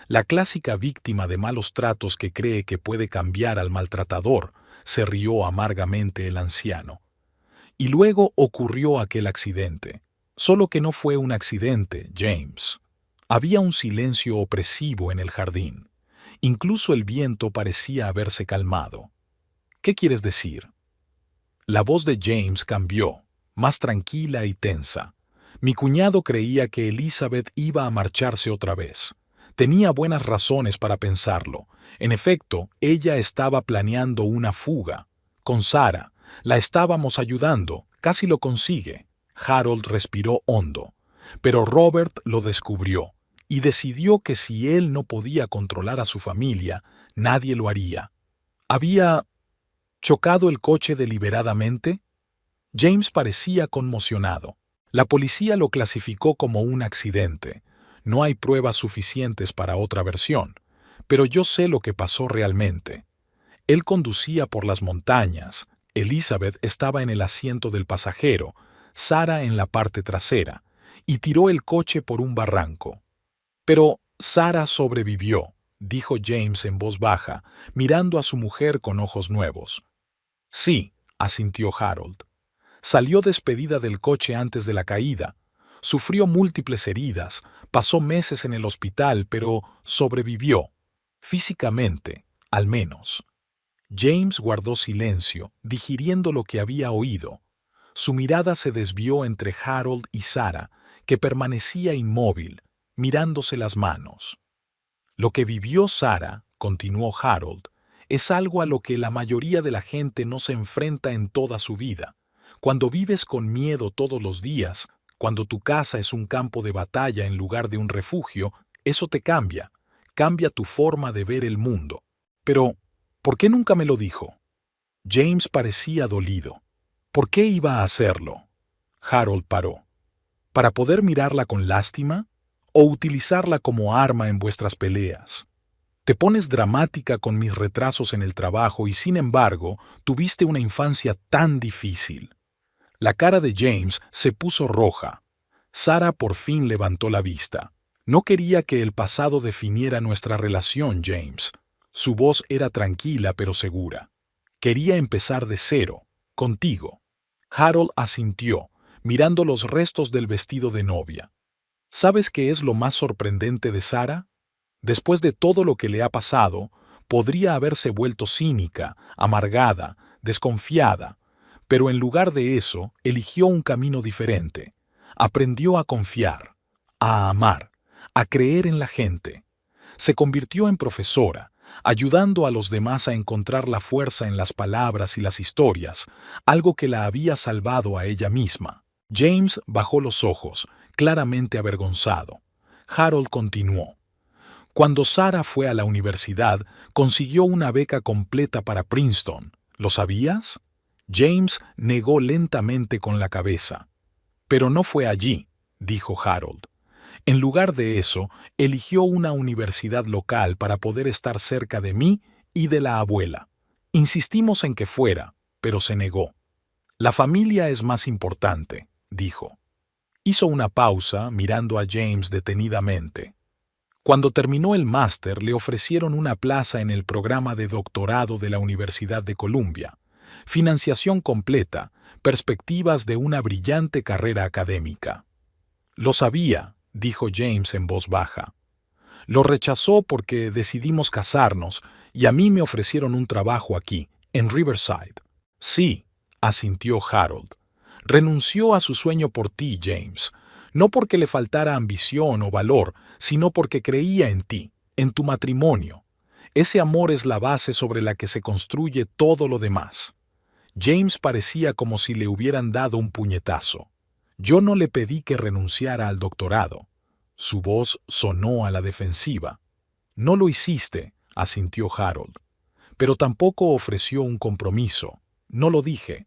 La clásica víctima de malos tratos que cree que puede cambiar al maltratador», se rió amargamente el anciano. «Y luego ocurrió aquel accidente. Solo que no fue un accidente, James. Había un silencio opresivo en el jardín. Incluso el viento parecía haberse calmado». «¿Qué quieres decir?». La voz de James cambió, más tranquila y tensa. «Mi cuñado creía que Elizabeth iba a marcharse otra vez. Tenía buenas razones para pensarlo. En efecto, ella estaba planeando una fuga. Con Sarah. La estábamos ayudando. Casi lo consigue». Harold respiró hondo. Pero Robert lo descubrió y decidió que si él no podía controlar a su familia, nadie lo haría. ¿Había chocado el coche deliberadamente? James parecía conmocionado. La policía lo clasificó como un accidente. No hay pruebas suficientes para otra versión, pero yo sé lo que pasó realmente. Él conducía por las montañas, Elizabeth estaba en el asiento del pasajero, Sarah en la parte trasera, y tiró el coche por un barranco. «Pero Sarah sobrevivió», dijo James en voz baja, mirando a su mujer con ojos nuevos. «Sí», asintió Harold. «Salió despedida del coche antes de la caída. Sufrió múltiples heridas, pasó meses en el hospital, pero sobrevivió. Físicamente, al menos». James guardó silencio, digiriendo lo que había oído. Su mirada se desvió entre Harold y Sarah, que permanecía inmóvil, mirándose las manos. «Lo que vivió Sarah», continuó Harold, «es algo a lo que la mayoría de la gente no se enfrenta en toda su vida. Cuando vives con miedo todos los días, cuando tu casa es un campo de batalla en lugar de un refugio, eso te cambia tu forma de ver el mundo. Pero, ¿por qué nunca me lo dijo?». James parecía dolido. «¿Por qué iba a hacerlo?». Harold paró. ¿Para poder mirarla con lástima? ¿O utilizarla como arma en vuestras peleas? Te pones dramática con mis retrasos en el trabajo y sin embargo tuviste una infancia tan difícil. La cara de James se puso roja. Sarah por fin levantó la vista. No quería que el pasado definiera nuestra relación, James. Su voz era tranquila pero segura. Quería empezar de cero, contigo. Harold asintió, mirando los restos del vestido de novia. ¿Sabes qué es lo más sorprendente de Sarah? Después de todo lo que le ha pasado, podría haberse vuelto cínica, amargada, desconfiada, pero en lugar de eso, eligió un camino diferente. Aprendió a confiar, a amar, a creer en la gente. Se convirtió en profesora, ayudando a los demás a encontrar la fuerza en las palabras y las historias, algo que la había salvado a ella misma. James bajó los ojos, claramente avergonzado. Harold continuó. Cuando Sarah fue a la universidad, consiguió una beca completa para Princeton. ¿Lo sabías? James negó lentamente con la cabeza. Pero no fue allí, dijo Harold. En lugar de eso, eligió una universidad local para poder estar cerca de mí y de la abuela. Insistimos en que fuera, pero se negó. La familia es más importante, dijo. Hizo una pausa, mirando a James detenidamente. Cuando terminó el máster, le ofrecieron una plaza en el programa de doctorado de la Universidad de Columbia. Financiación completa, perspectivas de una brillante carrera académica. Lo sabía, dijo James en voz baja. Lo rechazó porque decidimos casarnos y a mí me ofrecieron un trabajo aquí, en Riverside. Sí, asintió Harold. Renunció a su sueño por ti, James. No porque le faltara ambición o valor, sino porque creía en ti, en tu matrimonio. Ese amor es la base sobre la que se construye todo lo demás. James parecía como si le hubieran dado un puñetazo. Yo no le pedí que renunciara al doctorado. Su voz sonó a la defensiva. No lo hiciste, asintió Harold. Pero tampoco ofreció un compromiso. No lo dije.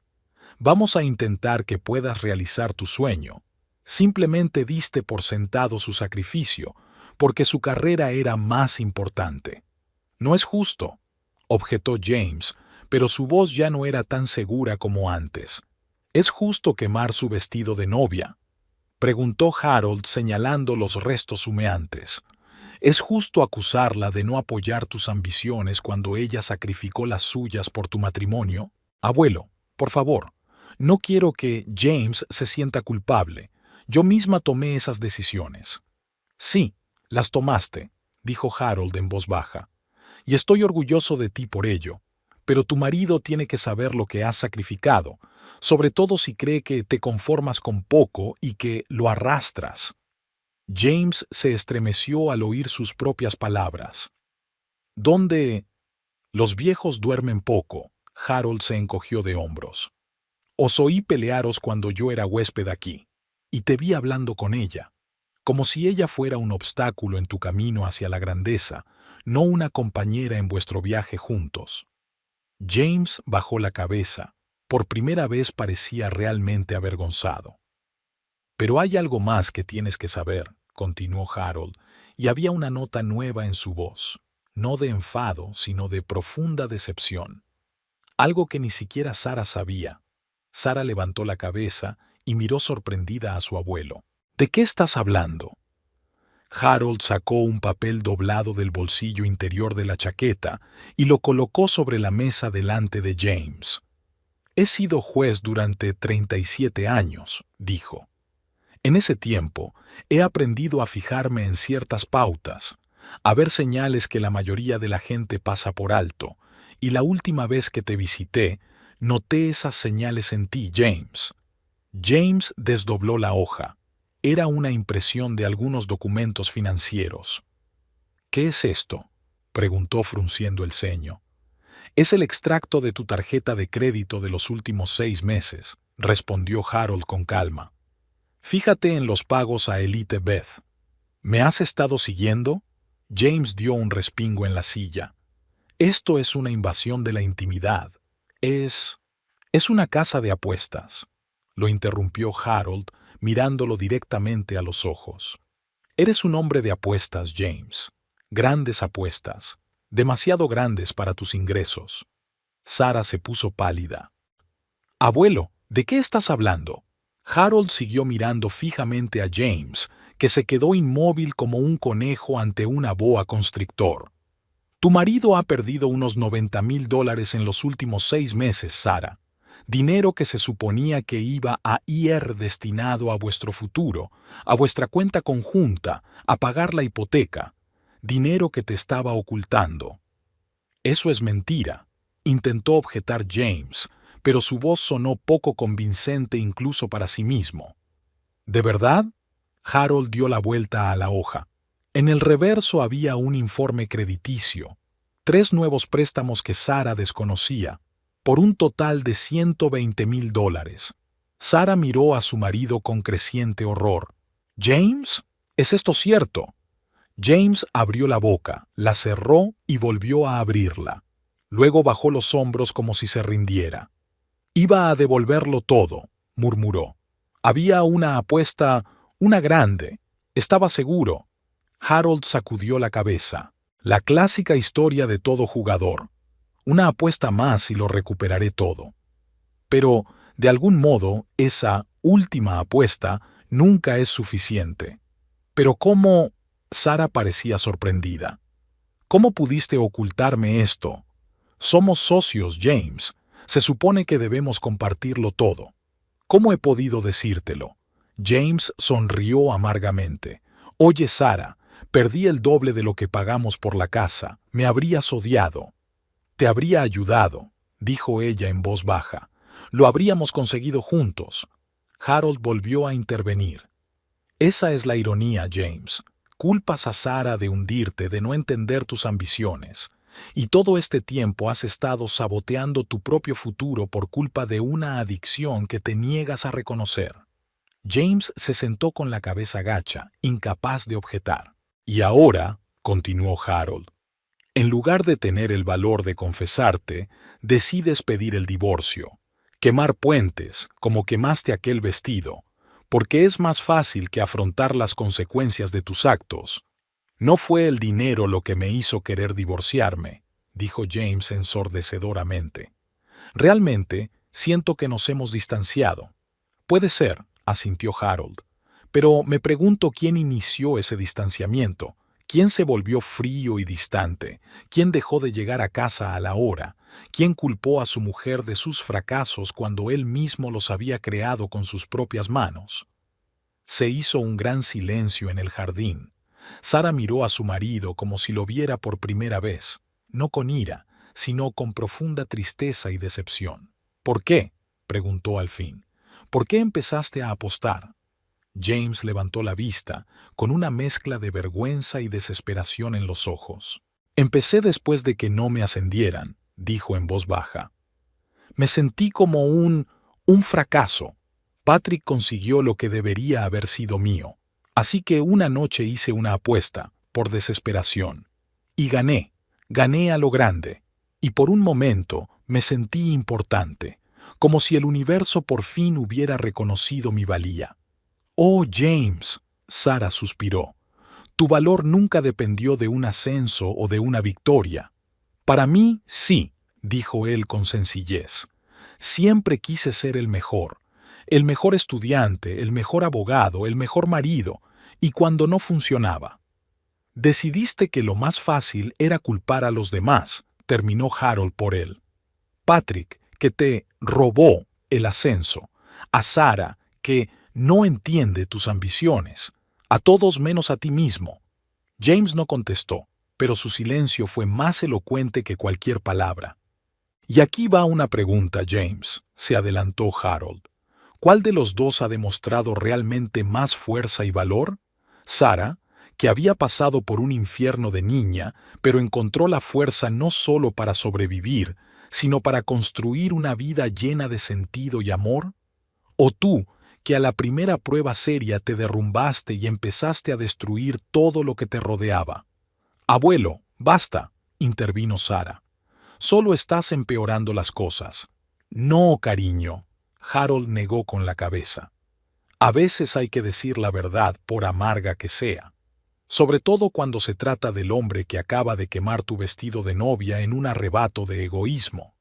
Vamos a intentar que puedas realizar tu sueño. Simplemente diste por sentado su sacrificio, porque su carrera era más importante. No es justo, objetó James, pero su voz ya no era tan segura como antes. ¿Es justo quemar su vestido de novia?, preguntó Harold señalando los restos humeantes. ¿Es justo acusarla de no apoyar tus ambiciones cuando ella sacrificó las suyas por tu matrimonio? Abuelo, por favor, no quiero que James se sienta culpable. Yo misma tomé esas decisiones. Sí, las tomaste, dijo Harold en voz baja, y estoy orgulloso de ti por ello, pero tu marido tiene que saber lo que has sacrificado, sobre todo si cree que te conformas con poco y que lo arrastras. James se estremeció al oír sus propias palabras. ¿Dónde? Los viejos duermen poco. Harold se encogió de hombros. Os oí pelearos cuando yo era huésped aquí, y te vi hablando con ella, como si ella fuera un obstáculo en tu camino hacia la grandeza, no una compañera en vuestro viaje juntos. James bajó la cabeza. Por primera vez parecía realmente avergonzado. Pero hay algo más que tienes que saber, continuó Harold, y había una nota nueva en su voz, no de enfado, sino de profunda decepción. Algo que ni siquiera Sarah sabía. Sarah levantó la cabeza y miró sorprendida a su abuelo. ¿De qué estás hablando? Harold sacó un papel doblado del bolsillo interior de la chaqueta y lo colocó sobre la mesa delante de James. He sido juez durante 37 años, dijo. En ese tiempo, he aprendido a fijarme en ciertas pautas, a ver señales que la mayoría de la gente pasa por alto, y la última vez que te visité, noté esas señales en ti, James. James desdobló la hoja. Era una impresión de algunos documentos financieros. ¿Qué es esto?, preguntó frunciendo el ceño. Es el extracto de tu tarjeta de crédito de los últimos 6 meses, respondió Harold con calma. Fíjate en los pagos a Elite Beth. ¿Me has estado siguiendo? James dio un respingo en la silla. Esto es una invasión de la intimidad. Es una casa de apuestas. Lo interrumpió Harold, mirándolo directamente a los ojos. Eres un hombre de apuestas, James. Grandes apuestas. Demasiado grandes para tus ingresos. Sara se puso pálida. Abuelo, ¿de qué estás hablando? Harold siguió mirando fijamente a James, que se quedó inmóvil como un conejo ante una boa constrictor. Tu marido ha perdido unos $90,000 en los últimos 6 meses, Sara. Dinero que se suponía que iba a ir destinado a vuestro futuro, a vuestra cuenta conjunta, a pagar la hipoteca. Dinero que te estaba ocultando. Eso es mentira, intentó objetar James, pero su voz sonó poco convincente incluso para sí mismo. ¿De verdad? Harold dio la vuelta a la hoja. En el reverso había un informe crediticio, 3 nuevos préstamos que Sara desconocía, por un total de $120,000. Sara miró a su marido con creciente horror. ¿James? ¿Es esto cierto? James abrió la boca, la cerró y volvió a abrirla. Luego bajó los hombros como si se rindiera. Iba a devolverlo todo, murmuró. Había una apuesta, una grande. Estaba seguro. Harold sacudió la cabeza. La clásica historia de todo jugador. Una apuesta más y lo recuperaré todo. Pero, de algún modo, esa última apuesta nunca es suficiente. Pero ¿cómo? Sara parecía sorprendida. ¿Cómo pudiste ocultarme esto? Somos socios, James. Se supone que debemos compartirlo todo. ¿Cómo he podido decírtelo? James sonrió amargamente. Oye, Sara, perdí el doble de lo que pagamos por la casa. Me habrías odiado. Te habría ayudado, dijo ella en voz baja. Lo habríamos conseguido juntos. Harold volvió a intervenir. Esa es la ironía, James. Culpas a Sara de hundirte, de no entender tus ambiciones. Y todo este tiempo has estado saboteando tu propio futuro por culpa de una adicción que te niegas a reconocer. James se sentó con la cabeza gacha, incapaz de objetar. Y ahora, continuó Harold, en lugar de tener el valor de confesarte, decides pedir el divorcio, quemar puentes, como quemaste aquel vestido, porque es más fácil que afrontar las consecuencias de tus actos. No fue el dinero lo que me hizo querer divorciarme, dijo James ensordecedoramente. Realmente, siento que nos hemos distanciado. Puede ser, asintió Harold, pero me pregunto quién inició ese distanciamiento, quién se volvió frío y distante, quién dejó de llegar a casa a la hora, quién culpó a su mujer de sus fracasos cuando él mismo los había creado con sus propias manos. Se hizo un gran silencio en el jardín. Sara miró a su marido como si lo viera por primera vez, no con ira, sino con profunda tristeza y decepción. ¿Por qué?, preguntó al fin. ¿Por qué empezaste a apostar? James levantó la vista, con una mezcla de vergüenza y desesperación en los ojos. Empecé después de que no me ascendieran, dijo en voz baja. Me sentí como un fracaso. Patrick consiguió lo que debería haber sido mío. Así que una noche hice una apuesta, por desesperación. Y gané a lo grande. Y por un momento me sentí importante, como si el universo por fin hubiera reconocido mi valía. Oh, James, Sara suspiró. Tu valor nunca dependió de un ascenso o de una victoria. Para mí, sí, dijo él con sencillez. Siempre quise ser el mejor estudiante, el mejor abogado, el mejor marido, y cuando no funcionaba. Decidiste que lo más fácil era culpar a los demás, terminó Harold por él. Patrick, que te robó el ascenso, a Sara, que no entiende tus ambiciones, a todos menos a ti mismo. James no contestó, pero su silencio fue más elocuente que cualquier palabra. Y aquí va una pregunta, James, se adelantó Harold. ¿Cuál de los dos ha demostrado realmente más fuerza y valor? Sara, que había pasado por un infierno de niña, pero encontró la fuerza no solo para sobrevivir, sino para construir una vida llena de sentido y amor. ¿O tú, que a la primera prueba seria te derrumbaste y empezaste a destruir todo lo que te rodeaba? Abuelo, basta, intervino Sara. Solo estás empeorando las cosas. No, cariño, Harold negó con la cabeza. A veces hay que decir la verdad por amarga que sea, sobre todo cuando se trata del hombre que acaba de quemar tu vestido de novia en un arrebato de egoísmo.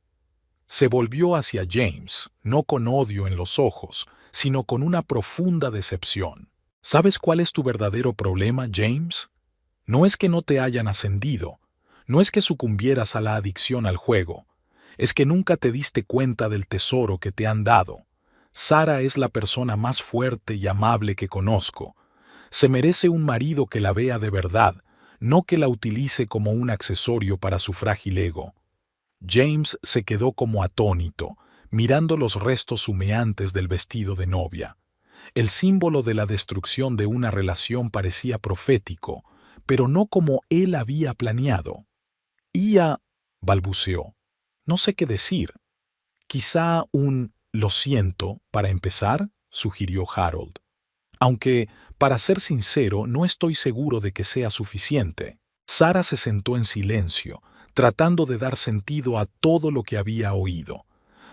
Se volvió hacia James, no con odio en los ojos, sino con una profunda decepción. ¿Sabes cuál es tu verdadero problema, James? No es que no te hayan ascendido, no es que sucumbieras a la adicción al juego, es que nunca te diste cuenta del tesoro que te han dado. Sara es la persona más fuerte y amable que conozco. Se merece un marido que la vea de verdad, no que la utilice como un accesorio para su frágil ego. James se quedó como atónito, mirando los restos humeantes del vestido de novia. El símbolo de la destrucción de una relación parecía profético, pero no como él había planeado. Ia, balbuceó. No sé qué decir. Quizá un «lo siento» para empezar, sugirió Harold. Aunque, para ser sincero, no estoy seguro de que sea suficiente. Sara se sentó en silencio, tratando de dar sentido a todo lo que había oído.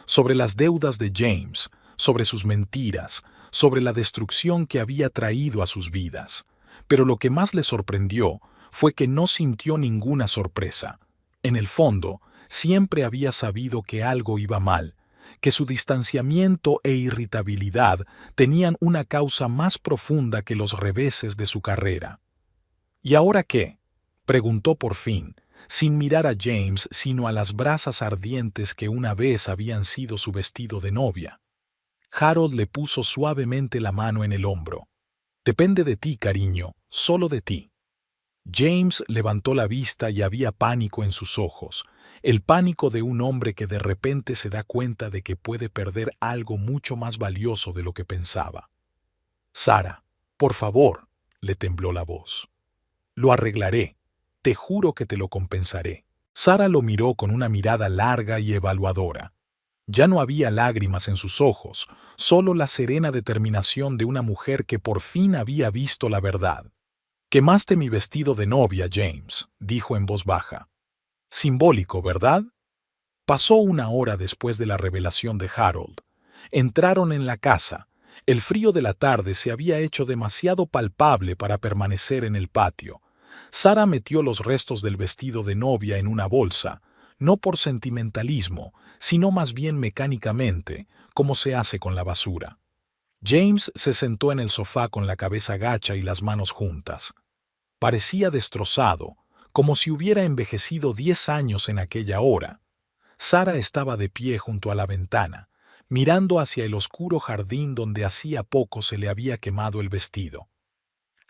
Sobre las deudas de James, sobre sus mentiras, sobre la destrucción que había traído a sus vidas. Pero lo que más le sorprendió fue que no sintió ninguna sorpresa. En el fondo, siempre había sabido que algo iba mal, que su distanciamiento e irritabilidad tenían una causa más profunda que los reveses de su carrera. ¿Y ahora qué?, preguntó por fin, sin mirar a James sino a las brasas ardientes que una vez habían sido su vestido de novia. Harold le puso suavemente la mano en el hombro. «Depende de ti, cariño, solo de ti». James levantó la vista y había pánico en sus ojos, el pánico de un hombre que de repente se da cuenta de que puede perder algo mucho más valioso de lo que pensaba. «Sara, por favor», le tembló la voz. «Lo arreglaré. Te juro que te lo compensaré». Sara lo miró con una mirada larga y evaluadora. Ya no había lágrimas en sus ojos, solo la serena determinación de una mujer que por fin había visto la verdad. «Quemaste mi vestido de novia, James», dijo en voz baja. «Simbólico, ¿verdad?» Pasó una hora después de la revelación de Harold. Entraron en la casa. El frío de la tarde se había hecho demasiado palpable para permanecer en el patio. Sara metió los restos del vestido de novia en una bolsa, no por sentimentalismo, sino más bien mecánicamente, como se hace con la basura. James se sentó en el sofá con la cabeza gacha y las manos juntas. Parecía destrozado, como si hubiera envejecido 10 años en aquella hora. Sara estaba de pie junto a la ventana, mirando hacia el oscuro jardín donde hacía poco se le había quemado el vestido.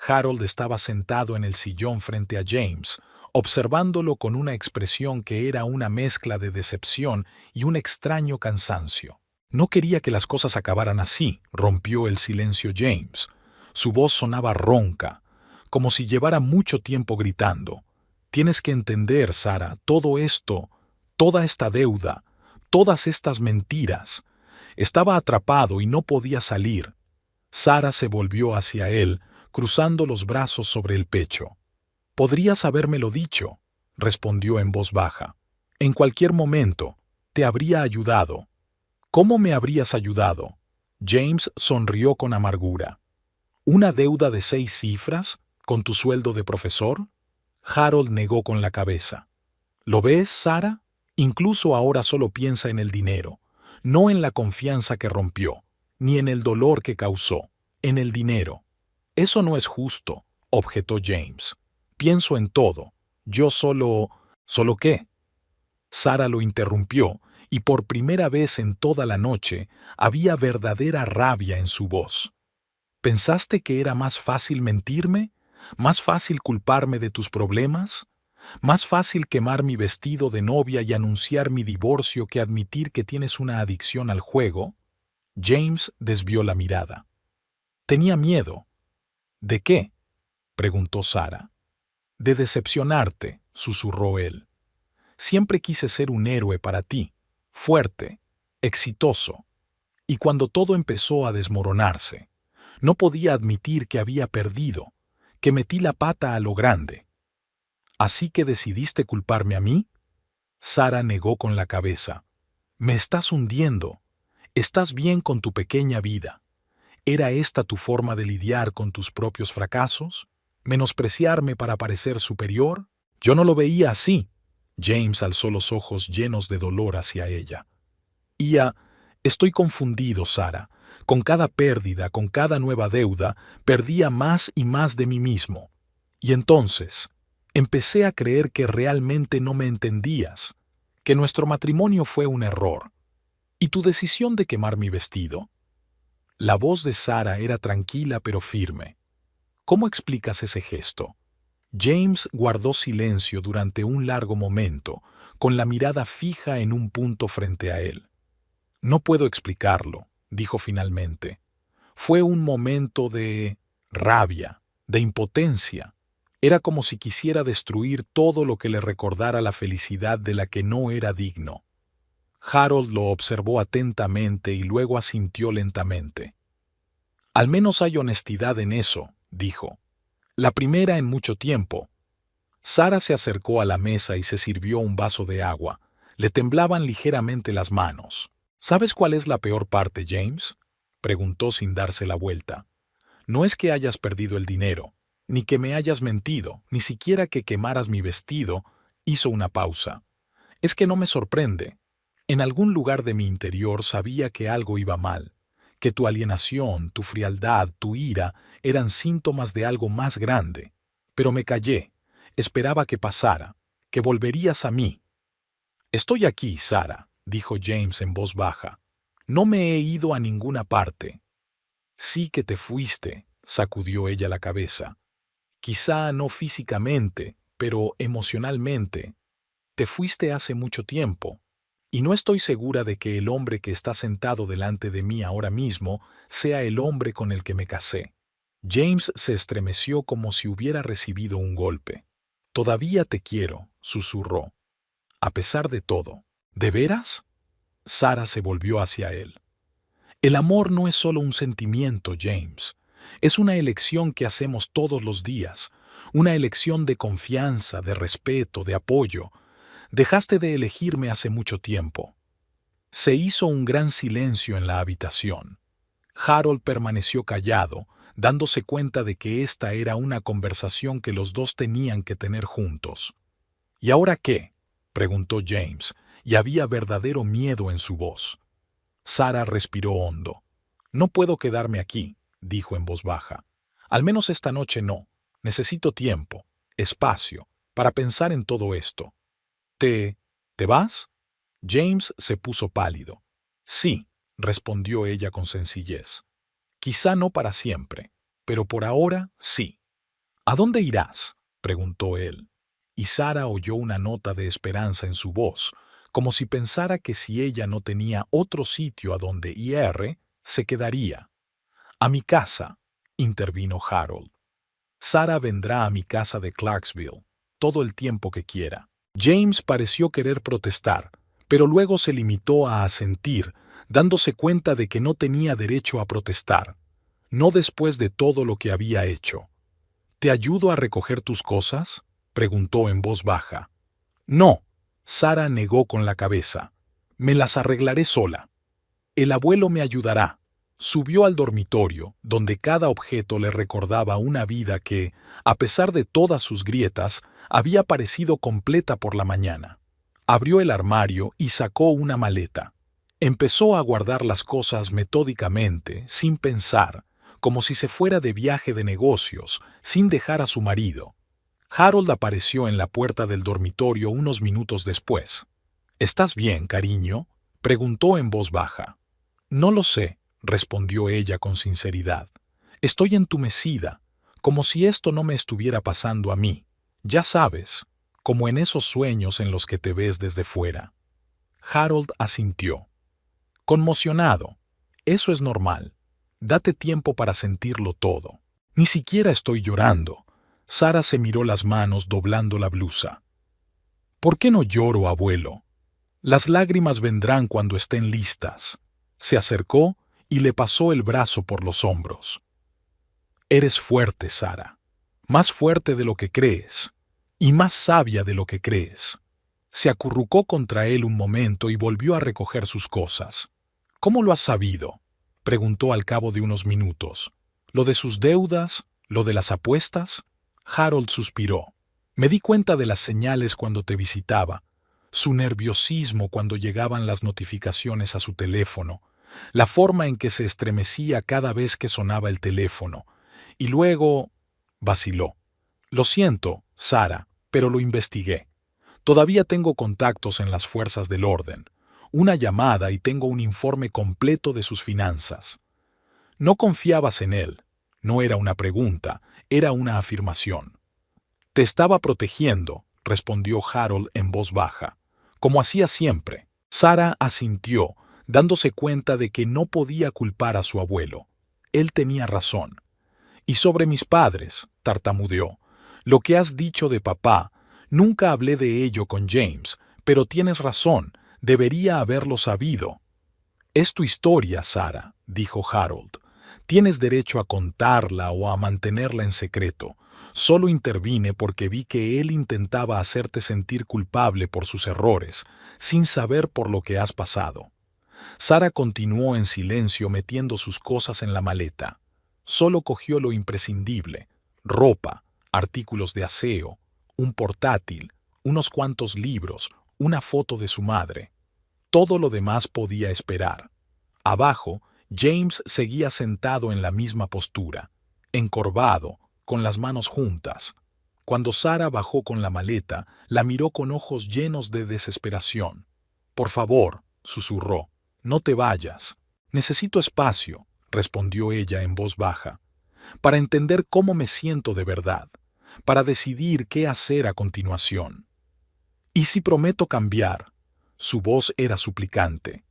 Harold estaba sentado en el sillón frente a James, observándolo con una expresión que era una mezcla de decepción y un extraño cansancio. «No quería que las cosas acabaran así», rompió el silencio James. Su voz sonaba ronca, como si llevara mucho tiempo gritando. «Tienes que entender, Sara, todo esto, toda esta deuda, todas estas mentiras. Estaba atrapado y no podía salir». Sara se volvió hacia él, cruzando los brazos sobre el pecho. «Podrías habérmelo dicho», respondió en voz baja. «En cualquier momento, te habría ayudado». «¿Cómo me habrías ayudado?». James sonrió con amargura. «¿Una deuda de 6 cifras, con tu sueldo de profesor?». Harold negó con la cabeza. «¿Lo ves, Sara? Incluso ahora solo piensa en el dinero, no en la confianza que rompió, ni en el dolor que causó, en el dinero». «Eso no es justo», objetó James. «Pienso en todo. Yo solo...». «¿Solo qué?». Sara lo interrumpió, y por primera vez en toda la noche había verdadera rabia en su voz. «¿Pensaste que era más fácil mentirme? ¿Más fácil culparme de tus problemas? ¿Más fácil quemar mi vestido de novia y anunciar mi divorcio que admitir que tienes una adicción al juego?» James desvió la mirada. «Tenía miedo». «¿De qué?», preguntó Sara. «De decepcionarte», susurró él. «Siempre quise ser un héroe para ti, fuerte, exitoso. Y cuando todo empezó a desmoronarse, no podía admitir que había perdido, que metí la pata a lo grande». «¿Así que decidiste culparme a mí?». Sara negó con la cabeza. «Me estás hundiendo. Estás bien con tu pequeña vida. ¿Era esta tu forma de lidiar con tus propios fracasos? ¿Menospreciarme para parecer superior? Yo no lo veía así. James alzó los ojos llenos de dolor hacia ella. Estoy confundido, Sara. Con cada pérdida, con cada nueva deuda, perdía más y más de mí mismo. Y entonces, empecé a creer que realmente no me entendías, que nuestro matrimonio fue un error. ¿Y tu decisión de quemar mi vestido? La voz de Sara era tranquila pero firme. ¿Cómo explicas ese gesto? James guardó silencio durante un largo momento, con la mirada fija en un punto frente a él. No puedo explicarlo, dijo finalmente. Fue un momento de rabia, de impotencia. Era como si quisiera destruir todo lo que le recordara la felicidad de la que no era digno. Harold lo observó atentamente y luego asintió lentamente. Al menos hay honestidad en eso, dijo. La primera en mucho tiempo. Sara se acercó a la mesa y se sirvió un vaso de agua. Le temblaban ligeramente las manos. ¿Sabes cuál es la peor parte, James?, preguntó sin darse la vuelta. No es que hayas perdido el dinero, ni que me hayas mentido, ni siquiera que quemaras mi vestido. Hizo una pausa. Es que no me sorprende. En algún lugar de mi interior sabía que algo iba mal, que tu alienación, tu frialdad, tu ira eran síntomas de algo más grande. Pero me callé. Esperaba que pasara, que volverías a mí. Estoy aquí, Sara, dijo James en voz baja. No me he ido a ninguna parte. Sí que te fuiste, sacudió ella la cabeza. Quizá no físicamente, pero emocionalmente. Te fuiste hace mucho tiempo. Y no estoy segura de que el hombre que está sentado delante de mí ahora mismo sea el hombre con el que me casé. James se estremeció como si hubiera recibido un golpe. Todavía te quiero, susurró. A pesar de todo. ¿De veras? Sara se volvió hacia él. El amor no es solo un sentimiento, James. Es una elección que hacemos todos los días. Una elección de confianza, de respeto, de apoyo. Dejaste de elegirme hace mucho tiempo. Se hizo un gran silencio en la habitación. Harold permaneció callado, dándose cuenta de que esta era una conversación que los dos tenían que tener juntos. ¿Y ahora qué?, preguntó James, y había verdadero miedo en su voz. Sara respiró hondo. No puedo quedarme aquí, dijo en voz baja. Al menos esta noche no. Necesito tiempo, espacio, para pensar en todo esto. ¿Te vas? James se puso pálido. Sí, respondió ella con sencillez. Quizá no para siempre, pero por ahora sí. ¿A dónde irás?, preguntó él. Y Sara oyó una nota de esperanza en su voz, como si pensara que si ella no tenía otro sitio a donde ir, se quedaría. A mi casa, intervino Harold. Sara vendrá a mi casa de Clarksville, todo el tiempo que quiera. James pareció querer protestar, pero luego se limitó a asentir, dándose cuenta de que no tenía derecho a protestar, no después de todo lo que había hecho. ¿Te ayudo a recoger tus cosas?, preguntó en voz baja. No, Sara negó con la cabeza. Me las arreglaré sola. El abuelo me ayudará. Subió al dormitorio, donde cada objeto le recordaba una vida que, a pesar de todas sus grietas, había parecido completa por la mañana. Abrió el armario y sacó una maleta. Empezó a guardar las cosas metódicamente, sin pensar, como si se fuera de viaje de negocios, sin dejar a su marido. Harold apareció en la puerta del dormitorio unos minutos después. ¿Estás bien, cariño?, preguntó en voz baja. No lo sé, respondió ella con sinceridad. Estoy entumecida, como si esto no me estuviera pasando a mí. Ya sabes, como en esos sueños en los que te ves desde fuera. Harold asintió. Conmocionado. Eso es normal. Date tiempo para sentirlo todo. Ni siquiera estoy llorando. Sara se miró las manos doblando la blusa. ¿Por qué no lloro, abuelo? Las lágrimas vendrán cuando estén listas. Se acercó y le pasó el brazo por los hombros. Eres fuerte, Sara. Más fuerte de lo que crees. Y más sabia de lo que crees. Se acurrucó contra él un momento y volvió a recoger sus cosas. ¿Cómo lo has sabido?, preguntó al cabo de unos minutos. ¿Lo de sus deudas? ¿Lo de las apuestas? Harold suspiró. Me di cuenta de las señales cuando te visitaba, su nerviosismo cuando llegaban las notificaciones a su teléfono, la forma en que se estremecía cada vez que sonaba el teléfono, y luego vaciló. Lo siento, Sara, pero lo investigué. Todavía tengo contactos en las fuerzas del orden, una llamada y tengo un informe completo de sus finanzas. No confiabas en él. No era una pregunta, era una afirmación. Te estaba protegiendo, respondió Harold en voz baja, como hacía siempre. Sara asintió, dándose cuenta de que no podía culpar a su abuelo. Él tenía razón. Y sobre mis padres, tartamudeó. Lo que has dicho de papá, nunca hablé de ello con James, pero tienes razón, debería haberlo sabido. Es tu historia, Sara, dijo Harold. Tienes derecho a contarla o a mantenerla en secreto. Solo intervine porque vi que él intentaba hacerte sentir culpable por sus errores, sin saber por lo que has pasado. Sara continuó en silencio metiendo sus cosas en la maleta. Solo cogió lo imprescindible: ropa, artículos de aseo, un portátil, unos cuantos libros, una foto de su madre. Todo lo demás podía esperar. Abajo, James seguía sentado en la misma postura, encorvado, con las manos juntas. Cuando Sara bajó con la maleta, la miró con ojos llenos de desesperación. «Por favor», susurró, «no te vayas». «Necesito espacio», respondió ella en voz baja, «para entender cómo me siento de verdad, para decidir qué hacer a continuación». «¿Y si prometo cambiar?». Su voz era suplicante.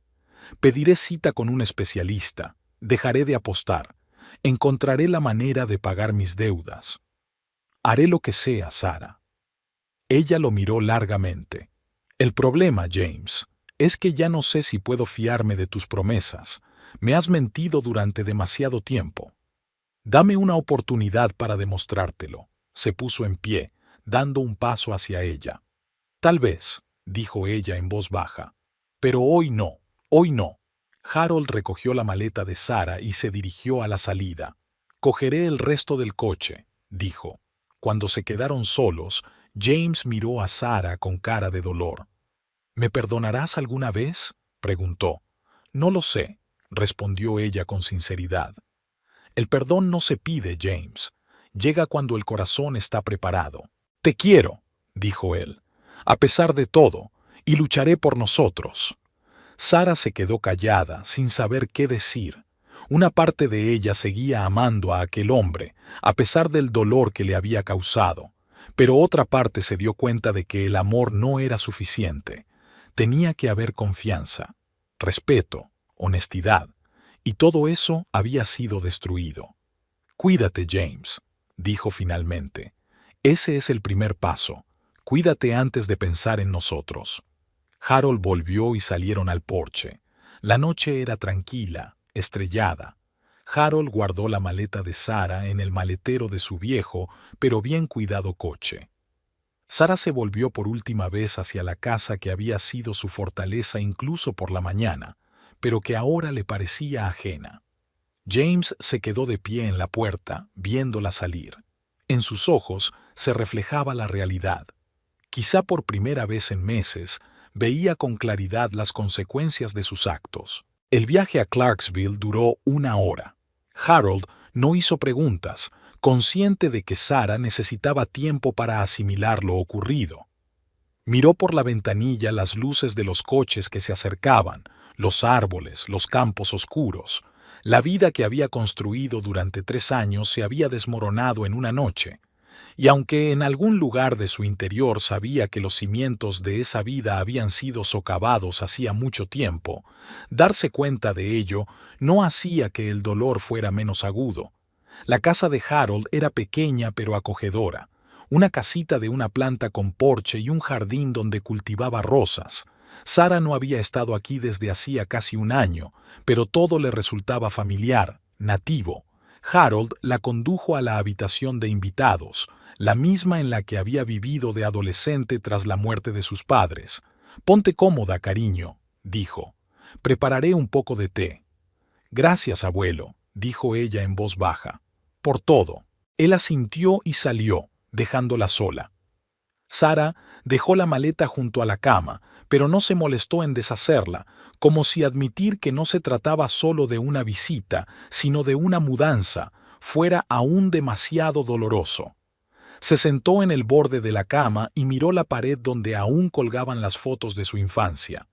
«Pediré cita con un especialista, dejaré de apostar, encontraré la manera de pagar mis deudas. Haré lo que sea, Sara». Ella lo miró largamente. «El problema, James, es que ya no sé si puedo fiarme de tus promesas. Me has mentido durante demasiado tiempo. Dame una oportunidad para demostrártelo». Se puso en pie, dando un paso hacia ella. «Tal vez», dijo ella en voz baja, «pero hoy no, hoy no». Harold recogió la maleta de Sara y se dirigió a la salida. «Cogeré el resto del coche», dijo. Cuando se quedaron solos, James miró a Sara con cara de dolor. «¿Me perdonarás alguna vez?», preguntó. «No lo sé», respondió ella con sinceridad. «El perdón no se pide, James. Llega cuando el corazón está preparado». «Te quiero», dijo él, «a pesar de todo, y lucharé por nosotros». Sara se quedó callada, sin saber qué decir. Una parte de ella seguía amando a aquel hombre, a pesar del dolor que le había causado, pero otra parte se dio cuenta de que el amor no era suficiente. Tenía que haber confianza, respeto, honestidad, y todo eso había sido destruido. «Cuídate, James», dijo finalmente. «Ese es el primer paso. Cuídate antes de pensar en nosotros». Harold volvió y salieron al porche. La noche era tranquila, estrellada. Harold guardó la maleta de Sara en el maletero de su viejo, pero bien cuidado coche. Sara se volvió por última vez hacia la casa que había sido su fortaleza incluso por la mañana, pero que ahora le parecía ajena. James se quedó de pie en la puerta, viéndola salir. En sus ojos se reflejaba la realidad. Quizá por primera vez en meses, veía con claridad las consecuencias de sus actos. El viaje a Clarksville duró 1 hora. Harold no hizo preguntas, consciente de que Sara necesitaba tiempo para asimilar lo ocurrido. Miró por la ventanilla las luces de los coches que se acercaban, los árboles, los campos oscuros. La vida que había construido durante 3 años se había desmoronado en una noche. Y aunque en algún lugar de su interior sabía que los cimientos de esa vida habían sido socavados hacía mucho tiempo, darse cuenta de ello no hacía que el dolor fuera menos agudo. La casa de Harold era pequeña pero acogedora, una casita de una planta con porche y un jardín donde cultivaba rosas. Sara no había estado aquí desde hacía casi 1 año, pero todo le resultaba familiar, nativo. Harold la condujo a la habitación de invitados, la misma en la que había vivido de adolescente tras la muerte de sus padres. «Ponte cómoda, cariño», dijo. «Prepararé un poco de té». Gracias, abuelo, dijo ella en voz baja. Por todo. Él asintió y salió, dejándola sola. Sara dejó la maleta junto a la cama, pero no se molestó en deshacerla, como si admitir que no se trataba solo de una visita, sino de una mudanza, fuera aún demasiado doloroso. Se sentó en el borde de la cama y miró la pared donde aún colgaban las fotos de su infancia.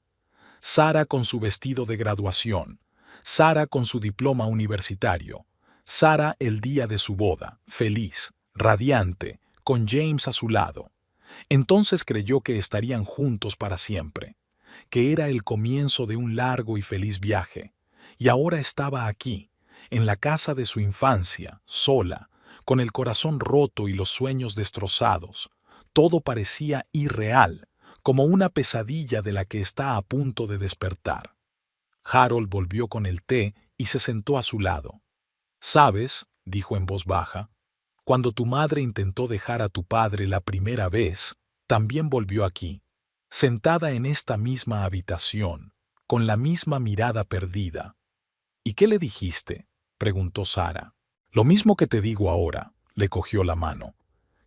Sara con su vestido de graduación, Sara con su diploma universitario, Sara el día de su boda, feliz, radiante, con James a su lado. Entonces creyó que estarían juntos para siempre, que era el comienzo de un largo y feliz viaje, y ahora estaba aquí, en la casa de su infancia, sola, con el corazón roto y los sueños destrozados. Todo parecía irreal, como una pesadilla de la que está a punto de despertar. Harold volvió con el té y se sentó a su lado. «¿Sabes?», dijo en voz baja, «cuando tu madre intentó dejar a tu padre la primera vez, también volvió aquí, sentada en esta misma habitación, con la misma mirada perdida». «¿Y qué le dijiste?», preguntó Sara. «Lo mismo que te digo ahora», le cogió la mano,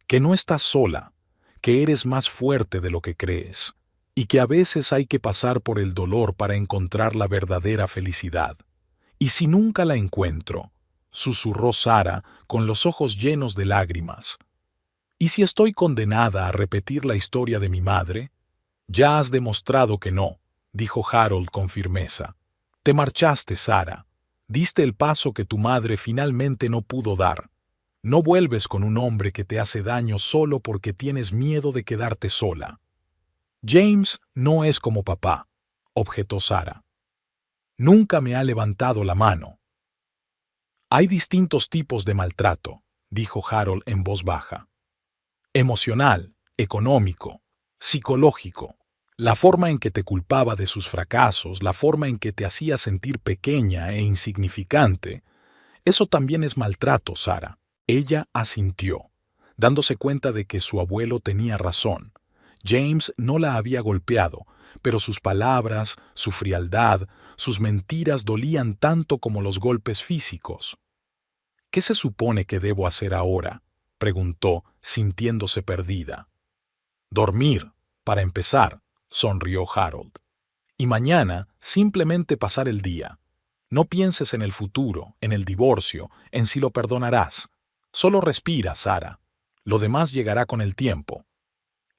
«que no estás sola, que eres más fuerte de lo que crees, y que a veces hay que pasar por el dolor para encontrar la verdadera felicidad. Y si nunca la encuentro», susurró Sara con los ojos llenos de lágrimas, «¿y si estoy condenada a repetir la historia de mi madre?». «Ya has demostrado que no», dijo Harold con firmeza. «Te marchaste, Sara. Diste el paso que tu madre finalmente no pudo dar. No vuelves con un hombre que te hace daño solo porque tienes miedo de quedarte sola». «James no es como papá», objetó Sara. «Nunca me ha levantado la mano». «Hay distintos tipos de maltrato», dijo Harold en voz baja. «Emocional, económico, psicológico. La forma en que te culpaba de sus fracasos, la forma en que te hacía sentir pequeña e insignificante, eso también es maltrato, Sara». Ella asintió, dándose cuenta de que su abuelo tenía razón. James no la había golpeado, pero sus palabras, su frialdad, sus mentiras dolían tanto como los golpes físicos. «¿Qué se supone que debo hacer ahora?», preguntó, sintiéndose perdida. «Dormir, para empezar», sonrió Harold. «Y mañana simplemente pasar el día. No pienses en el futuro, en el divorcio, en si lo perdonarás. Solo respira, Sara. Lo demás llegará con el tiempo».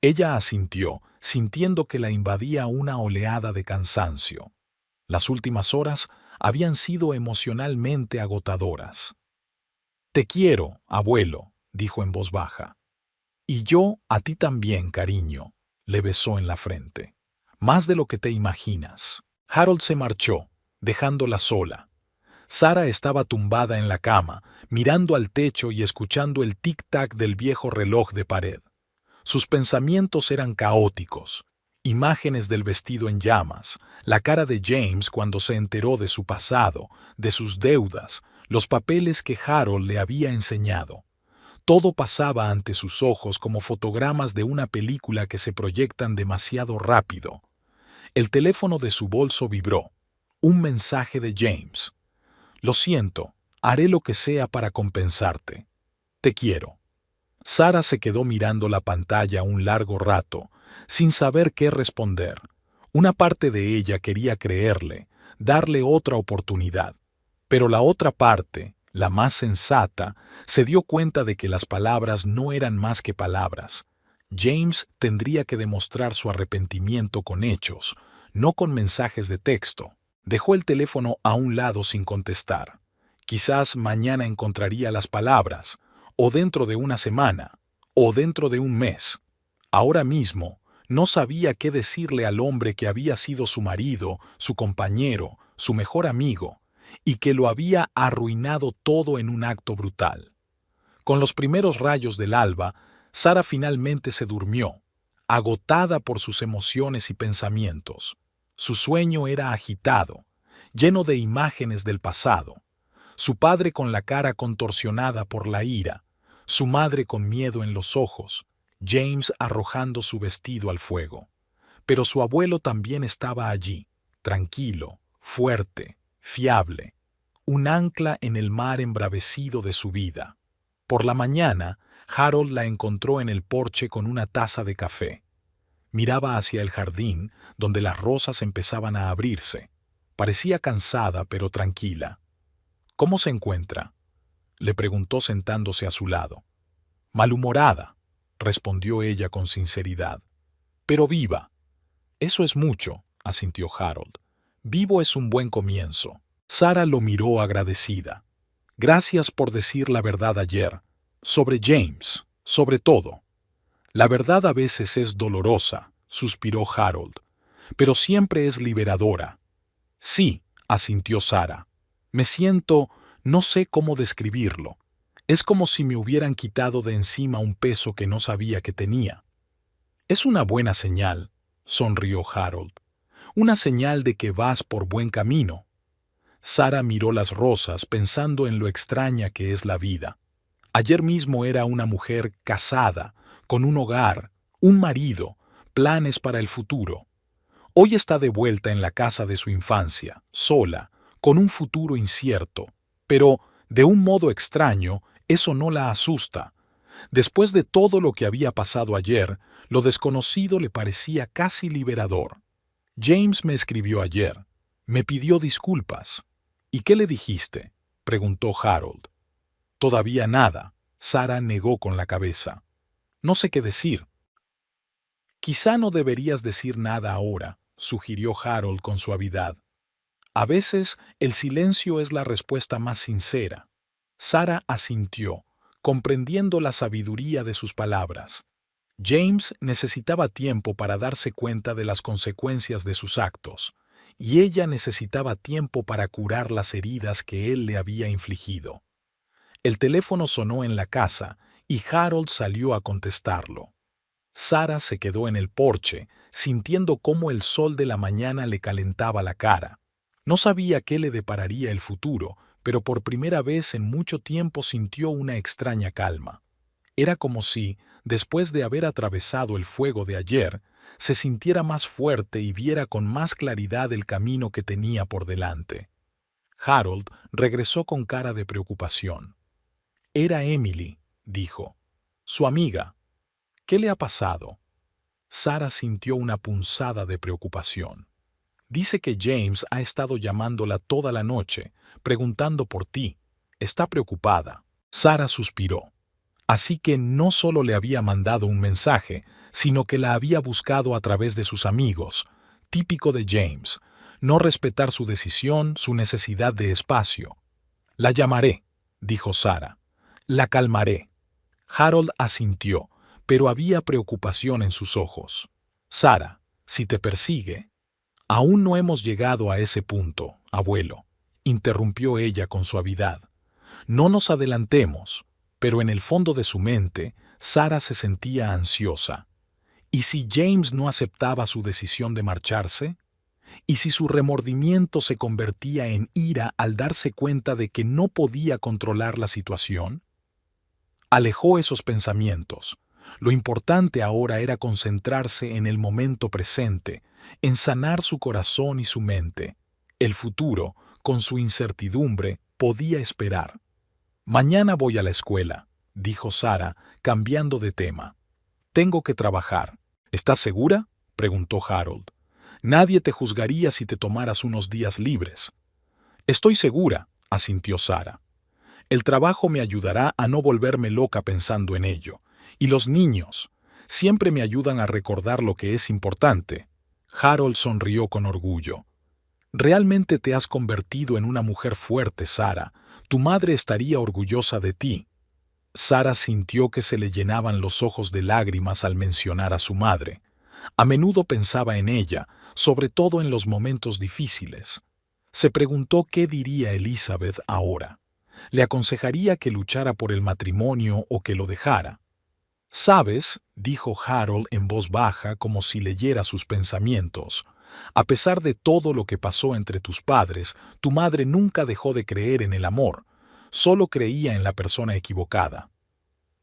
Ella asintió, sintiendo que la invadía una oleada de cansancio. Las últimas horas habían sido emocionalmente agotadoras. «Te quiero, abuelo», dijo en voz baja. «Y yo a ti también, cariño», le besó en la frente. «Más de lo que te imaginas». Harold se marchó, dejándola sola. Sara estaba tumbada en la cama, mirando al techo y escuchando el tic-tac del viejo reloj de pared. Sus pensamientos eran caóticos. Imágenes del vestido en llamas, la cara de James cuando se enteró de su pasado, de sus deudas, los papeles que Harold le había enseñado. Todo pasaba ante sus ojos como fotogramas de una película que se proyectan demasiado rápido. El teléfono de su bolso vibró. Un mensaje de James. «Lo siento, haré lo que sea para compensarte. Te quiero». Sara se quedó mirando la pantalla un largo rato, sin saber qué responder. Una parte de ella quería creerle, darle otra oportunidad. Pero la otra parte, la más sensata, se dio cuenta de que las palabras no eran más que palabras. James tendría que demostrar su arrepentimiento con hechos, no con mensajes de texto. Dejó el teléfono a un lado sin contestar. Quizás mañana encontraría las palabras, o dentro de una semana, o dentro de un mes. Ahora mismo, no sabía qué decirle al hombre que había sido su marido, su compañero, su mejor amigo, y que lo había arruinado todo en un acto brutal. Con los primeros rayos del alba, Sara finalmente se durmió, agotada por sus emociones y pensamientos. Su sueño era agitado, lleno de imágenes del pasado. Su padre con la cara contorsionada por la ira, su madre con miedo en los ojos, James arrojando su vestido al fuego. Pero su abuelo también estaba allí, tranquilo, fuerte, fiable. un ancla en el mar embravecido de su vida. Por la mañana, Harold la encontró en el porche con una taza de café. Miraba hacia el jardín, donde las rosas empezaban a abrirse. Parecía cansada, pero tranquila. «¿Cómo se encuentra?», le preguntó sentándose a su lado. «Malhumorada», respondió ella con sinceridad. «Pero viva». «Eso es mucho», asintió Harold. «Vivo es un buen comienzo». Sara lo miró agradecida. «Gracias por decir la verdad ayer. Sobre James, sobre todo». «La verdad a veces es dolorosa», suspiró Harold, «pero siempre es liberadora». «Sí», asintió Sara. «Me siento, no sé cómo describirlo. Es como si me hubieran quitado de encima un peso que no sabía que tenía». «Es una buena señal», sonrió Harold. «Una señal de que vas por buen camino». Sara miró las rosas pensando en lo extraña que es la vida. Ayer mismo era una mujer casada, con un hogar, un marido, planes para el futuro. Hoy está de vuelta en la casa de su infancia, sola, con un futuro incierto. Pero, de un modo extraño, eso no la asusta. Después de todo lo que había pasado ayer, lo desconocido le parecía casi liberador. «James me escribió ayer. Me pidió disculpas». «¿Y qué le dijiste?», preguntó Harold. «Todavía nada», Sara negó con la cabeza. «No sé qué decir». «Quizá no deberías decir nada ahora», sugirió Harold con suavidad. «A veces el silencio es la respuesta más sincera». Sara asintió, comprendiendo la sabiduría de sus palabras. James necesitaba tiempo para darse cuenta de las consecuencias de sus actos, y ella necesitaba tiempo para curar las heridas que él le había infligido. El teléfono sonó en la casa y Harold salió a contestarlo. Sara se quedó en el porche, sintiendo cómo el sol de la mañana le calentaba la cara. No sabía qué le depararía el futuro, pero por primera vez en mucho tiempo sintió una extraña calma. Era como si, después de haber atravesado el fuego de ayer, se sintiera más fuerte y viera con más claridad el camino que tenía por delante. Harold regresó con cara de preocupación. «Era Emily», dijo. «Su amiga». «¿Qué le ha pasado?». Sara sintió una punzada de preocupación. «Dice que James ha estado llamándola toda la noche, preguntando por ti. Está preocupada». Sara suspiró. Así que no solo le había mandado un mensaje, sino que la había buscado a través de sus amigos, típico de James, no respetar su decisión, su necesidad de espacio. «La llamaré», dijo Sara. «La calmaré». Harold asintió, pero había preocupación en sus ojos. «Sara, si te persigue». «Aún no hemos llegado a ese punto, abuelo», interrumpió ella con suavidad. «No nos adelantemos». Pero en el fondo de su mente, Sara se sentía ansiosa. ¿Y si James no aceptaba su decisión de marcharse? ¿Y si su remordimiento se convertía en ira al darse cuenta de que no podía controlar la situación? Alejó esos pensamientos. Lo importante ahora era concentrarse en el momento presente, en sanar su corazón y su mente. El futuro, con su incertidumbre, podía esperar. «Mañana voy a la escuela», dijo Sara, cambiando de tema. «Tengo que trabajar». «¿Estás segura?», preguntó Harold. «Nadie te juzgaría si te tomaras unos días libres». «Estoy segura», asintió Sara. «El trabajo me ayudará a no volverme loca pensando en ello. Y los niños siempre me ayudan a recordar lo que es importante». Harold sonrió con orgullo. «Realmente te has convertido en una mujer fuerte, Sara. Tu madre estaría orgullosa de ti». Sara sintió que se le llenaban los ojos de lágrimas al mencionar a su madre. A menudo pensaba en ella, sobre todo en los momentos difíciles. Se preguntó qué diría Elizabeth ahora. ¿Le aconsejaría que luchara por el matrimonio o que lo dejara? «¿Sabes?», dijo Harold en voz baja como si leyera sus pensamientos. «A pesar de todo lo que pasó entre tus padres, tu madre nunca dejó de creer en el amor. Solo creía en la persona equivocada».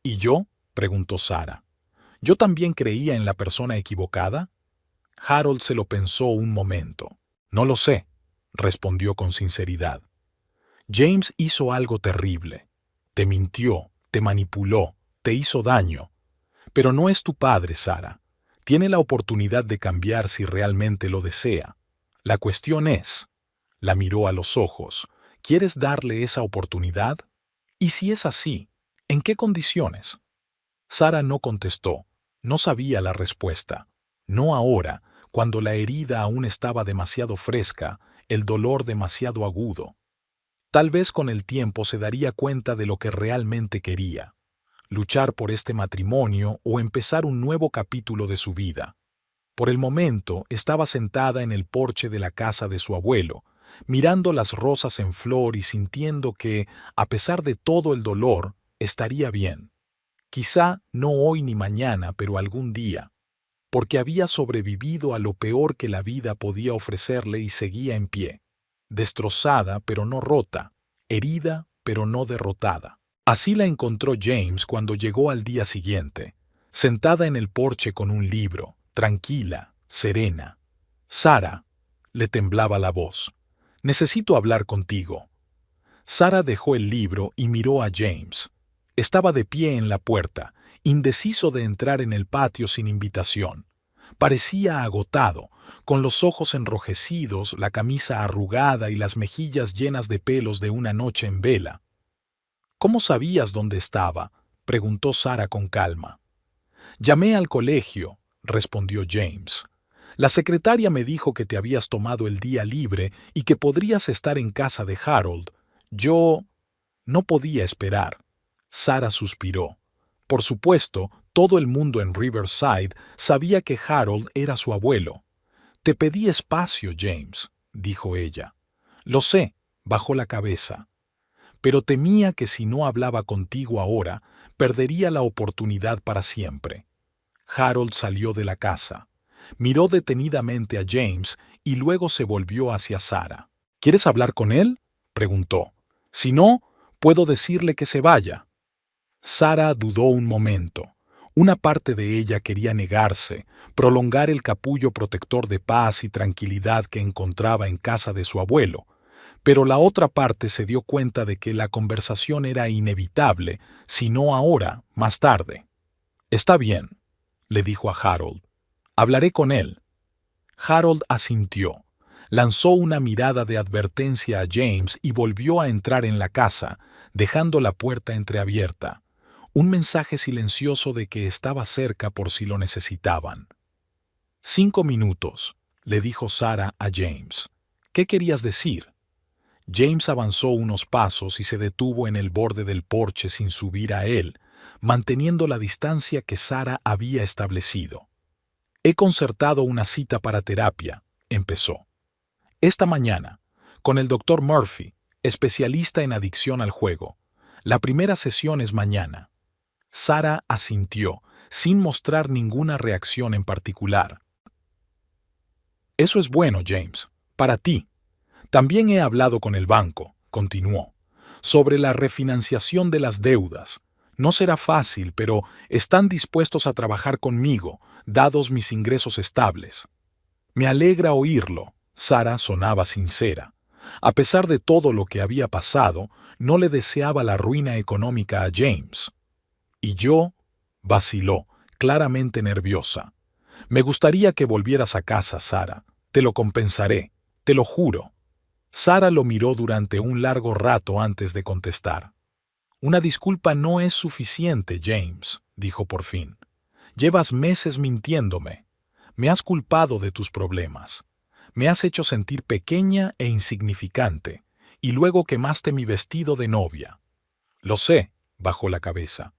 «¿Y yo?», preguntó Sara. «¿Yo también creía en la persona equivocada?». Harold se lo pensó un momento. «No lo sé», respondió con sinceridad. James hizo algo terrible. Te mintió, te manipuló, te hizo daño. Pero no es tu padre, Sara. Tiene la oportunidad de cambiar si realmente lo desea. La cuestión es, la miró a los ojos, ¿quieres darle esa oportunidad? Y si es así, ¿en qué condiciones? Sara no contestó, no sabía la respuesta. No ahora, cuando la herida aún estaba demasiado fresca, el dolor demasiado agudo. Tal vez con el tiempo se daría cuenta de lo que realmente quería, luchar por este matrimonio o empezar un nuevo capítulo de su vida. Por el momento estaba sentada en el porche de la casa de su abuelo, mirando las rosas en flor y sintiendo que, a pesar de todo el dolor, estaría bien. Quizá no hoy ni mañana, pero algún día, porque había sobrevivido a lo peor que la vida podía ofrecerle y seguía en pie, destrozada pero no rota, herida pero no derrotada. Así la encontró James cuando llegó al día siguiente, sentada en el porche con un libro, tranquila, serena. Sara, le temblaba la voz, necesito hablar contigo. Sara dejó el libro y miró a James. Estaba de pie en la puerta, indeciso de entrar en el patio sin invitación. Parecía agotado, con los ojos enrojecidos, la camisa arrugada y las mejillas llenas de pelos de una noche en vela. ¿Cómo sabías dónde estaba?, preguntó Sara con calma. Llamé al colegio, respondió James. La secretaria me dijo que te habías tomado el día libre y que podrías estar en casa de Harold. Yo no podía esperar. Sara suspiró. Por supuesto, todo el mundo en Riverside sabía que Harold era su abuelo. Te pedí espacio, James, dijo ella. Lo sé, bajó la cabeza. Pero temía que si no hablaba contigo ahora, perdería la oportunidad para siempre. Harold salió de la casa. Miró detenidamente a James y luego se volvió hacia Sara. ¿Quieres hablar con él?, preguntó. Si no, puedo decirle que se vaya. Sara dudó un momento. Una parte de ella quería negarse, prolongar el capullo protector de paz y tranquilidad que encontraba en casa de su abuelo, pero la otra parte se dio cuenta de que la conversación era inevitable, si no ahora, más tarde. Está bien, le dijo a Harold. Hablaré con él. Harold asintió. Lanzó una mirada de advertencia a James y volvió a entrar en la casa, dejando la puerta entreabierta. Un mensaje silencioso de que estaba cerca por si lo necesitaban. 5 minutos, le dijo Sara a James. ¿Qué querías decir? James avanzó unos pasos y se detuvo en el borde del porche sin subir a él, manteniendo la distancia que Sara había establecido. He concertado una cita para terapia, empezó. Esta mañana, con el Dr. Murphy, especialista en adicción al juego. La primera sesión es mañana. Sara asintió, sin mostrar ninguna reacción en particular. Eso es bueno, James, para ti. También he hablado con el banco, continuó, sobre la refinanciación de las deudas. No será fácil, pero están dispuestos a trabajar conmigo, dados mis ingresos estables. Me alegra oírlo. Sara sonaba sincera. A pesar de todo lo que había pasado, no le deseaba la ruina económica a James. Y yo, vaciló, claramente nerviosa. Me gustaría que volvieras a casa, Sara. Te lo compensaré, te lo juro. Sara lo miró durante un largo rato antes de contestar. Una disculpa no es suficiente, James, dijo por fin. Llevas meses mintiéndome. Me has culpado de tus problemas. Me has hecho sentir pequeña e insignificante, y luego quemaste mi vestido de novia. Lo sé, bajó la cabeza.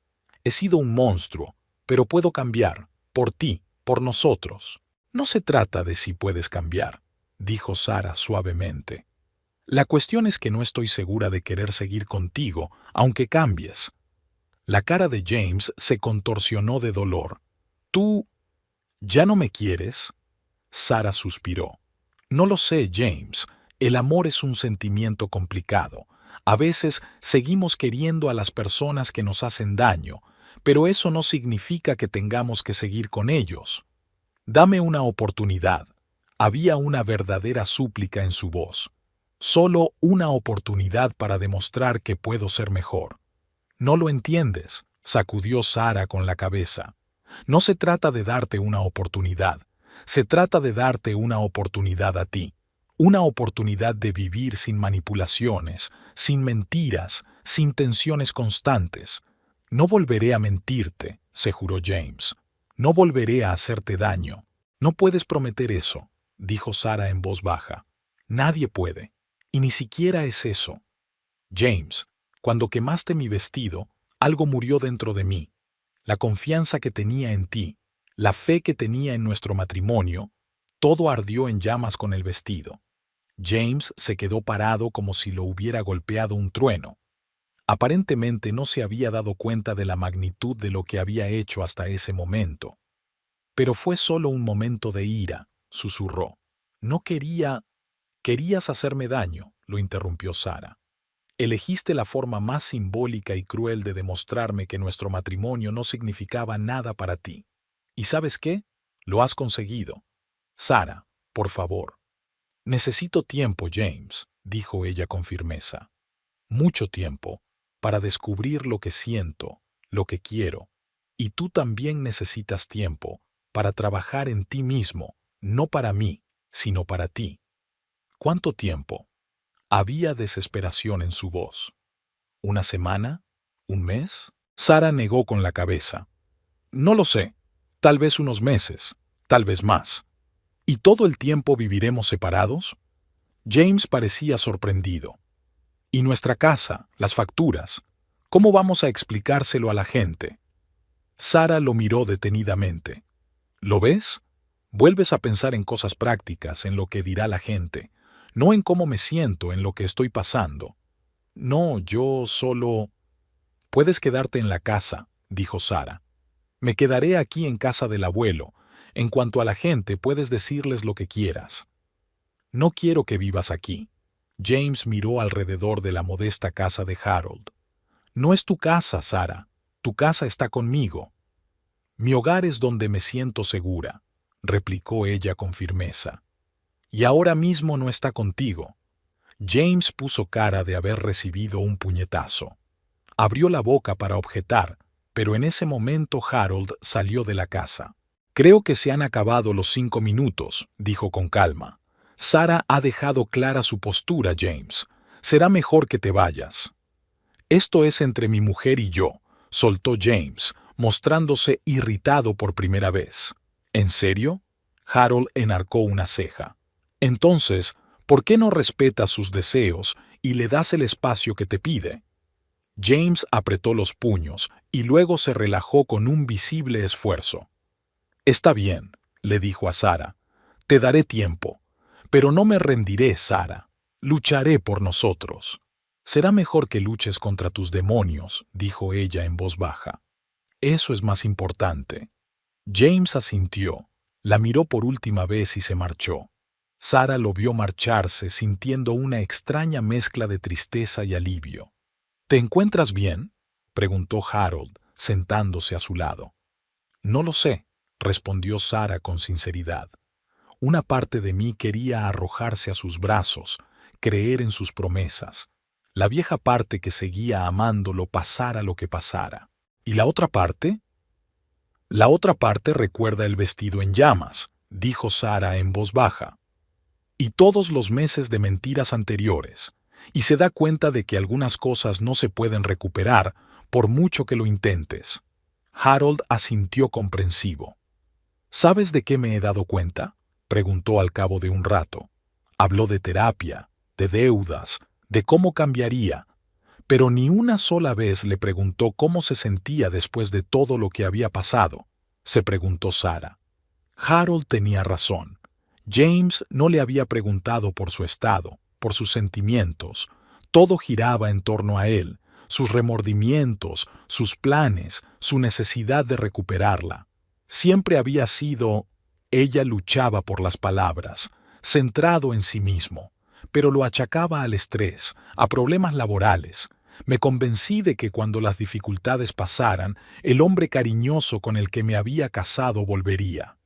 He sido un monstruo, pero puedo cambiar, por ti, por nosotros. No se trata de si puedes cambiar, dijo Sara suavemente. La cuestión es que no estoy segura de querer seguir contigo, aunque cambies. La cara de James se contorsionó de dolor. ¿Tú ya no me quieres? Sara suspiró. No lo sé, James. El amor es un sentimiento complicado. A veces seguimos queriendo a las personas que nos hacen daño, pero eso no significa que tengamos que seguir con ellos. Dame una oportunidad. Había una verdadera súplica en su voz. Solo una oportunidad para demostrar que puedo ser mejor. No lo entiendes, sacudió Sara con la cabeza. No se trata de darte una oportunidad, se trata de darte una oportunidad a ti. Una oportunidad de vivir sin manipulaciones, sin mentiras, sin tensiones constantes. No volveré a mentirte, se juró James. No volveré a hacerte daño. No puedes prometer eso, dijo Sara en voz baja. Nadie puede. Y ni siquiera es eso. James, cuando quemaste mi vestido, algo murió dentro de mí. La confianza que tenía en ti, la fe que tenía en nuestro matrimonio, todo ardió en llamas con el vestido. James se quedó parado como si lo hubiera golpeado un trueno. Aparentemente no se había dado cuenta de la magnitud de lo que había hecho hasta ese momento. Pero fue solo un momento de ira, susurró. No quería... Querías hacerme daño, lo interrumpió Sara. Elegiste la forma más simbólica y cruel de demostrarme que nuestro matrimonio no significaba nada para ti. ¿Y sabes qué? Lo has conseguido. Sara, por favor. Necesito tiempo, James, dijo ella con firmeza. Mucho tiempo, para descubrir lo que siento, lo que quiero. Y tú también necesitas tiempo para trabajar en ti mismo, no para mí, sino para ti. ¿Cuánto tiempo? Había desesperación en su voz. ¿Una semana? ¿Un mes? Sara negó con la cabeza. No lo sé. Tal vez unos meses, tal vez más. ¿Y todo el tiempo viviremos separados? James parecía sorprendido. ¿Y nuestra casa, las facturas? ¿Cómo vamos a explicárselo a la gente? Sara lo miró detenidamente. ¿Lo ves? Vuelves a pensar en cosas prácticas, en lo que dirá la gente, no en cómo me siento, en lo que estoy pasando. No, yo solo... Puedes quedarte en la casa, dijo Sara. Me quedaré aquí en casa del abuelo. En cuanto a la gente, puedes decirles lo que quieras. No quiero que vivas aquí. James miró alrededor de la modesta casa de Harold. No es tu casa, Sara. Tu casa está conmigo. Mi hogar es donde me siento segura, replicó ella con firmeza. Y ahora mismo no está contigo. James puso cara de haber recibido un puñetazo. Abrió la boca para objetar, pero en ese momento Harold salió de la casa. Creo que se han acabado los 5 minutos, dijo con calma. Sara ha dejado clara su postura, James. Será mejor que te vayas. Esto es entre mi mujer y yo, soltó James, mostrándose irritado por primera vez. ¿En serio? Harold enarcó una ceja. Entonces, ¿por qué no respetas sus deseos y le das el espacio que te pide? James apretó los puños y luego se relajó con un visible esfuerzo. Está bien, le dijo a Sara. Te daré tiempo. Pero no me rendiré, Sara. Lucharé por nosotros. Será mejor que luches contra tus demonios, dijo ella en voz baja. Eso es más importante. James asintió, la miró por última vez y se marchó. Sara lo vio marcharse sintiendo una extraña mezcla de tristeza y alivio. ¿Te encuentras bien?, preguntó Harold, sentándose a su lado. No lo sé, respondió Sara con sinceridad. Una parte de mí quería arrojarse a sus brazos, creer en sus promesas. La vieja parte que seguía amándolo pasara lo que pasara. ¿Y la otra parte? La otra parte recuerda el vestido en llamas, dijo Sara en voz baja. Y todos los meses de mentiras anteriores, y se da cuenta de que algunas cosas no se pueden recuperar por mucho que lo intentes. Harold asintió comprensivo. ¿Sabes de qué me he dado cuenta?, preguntó al cabo de un rato. Habló de terapia, de deudas, de cómo cambiaría, pero ni una sola vez le preguntó cómo se sentía después de todo lo que había pasado, se preguntó Sara. Harold tenía razón. James no le había preguntado por su estado, por sus sentimientos. Todo giraba en torno a él, sus remordimientos, sus planes, su necesidad de recuperarla. Siempre había sido... Ella luchaba por las palabras, centrado en sí mismo, pero lo achacaba al estrés, a problemas laborales. Me convencí de que cuando las dificultades pasaran, el hombre cariñoso con el que me había casado volvería.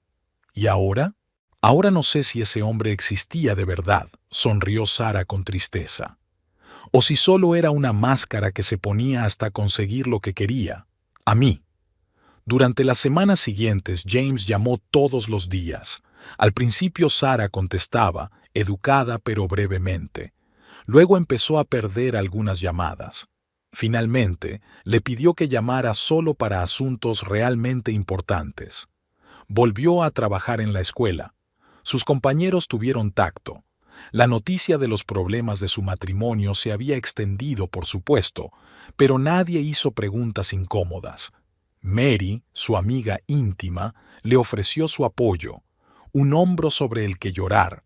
¿Y ahora? Ahora no sé si ese hombre existía de verdad, sonrió Sara con tristeza, o si solo era una máscara que se ponía hasta conseguir lo que quería, a mí. Durante las semanas siguientes, James llamó todos los días. Al principio Sara contestaba, educada pero brevemente. Luego empezó a perder algunas llamadas. Finalmente, le pidió que llamara solo para asuntos realmente importantes. Volvió a trabajar en la escuela. Sus compañeros tuvieron tacto. La noticia de los problemas de su matrimonio se había extendido, por supuesto, pero nadie hizo preguntas incómodas. Mary, su amiga íntima, le ofreció su apoyo, un hombro sobre el que llorar,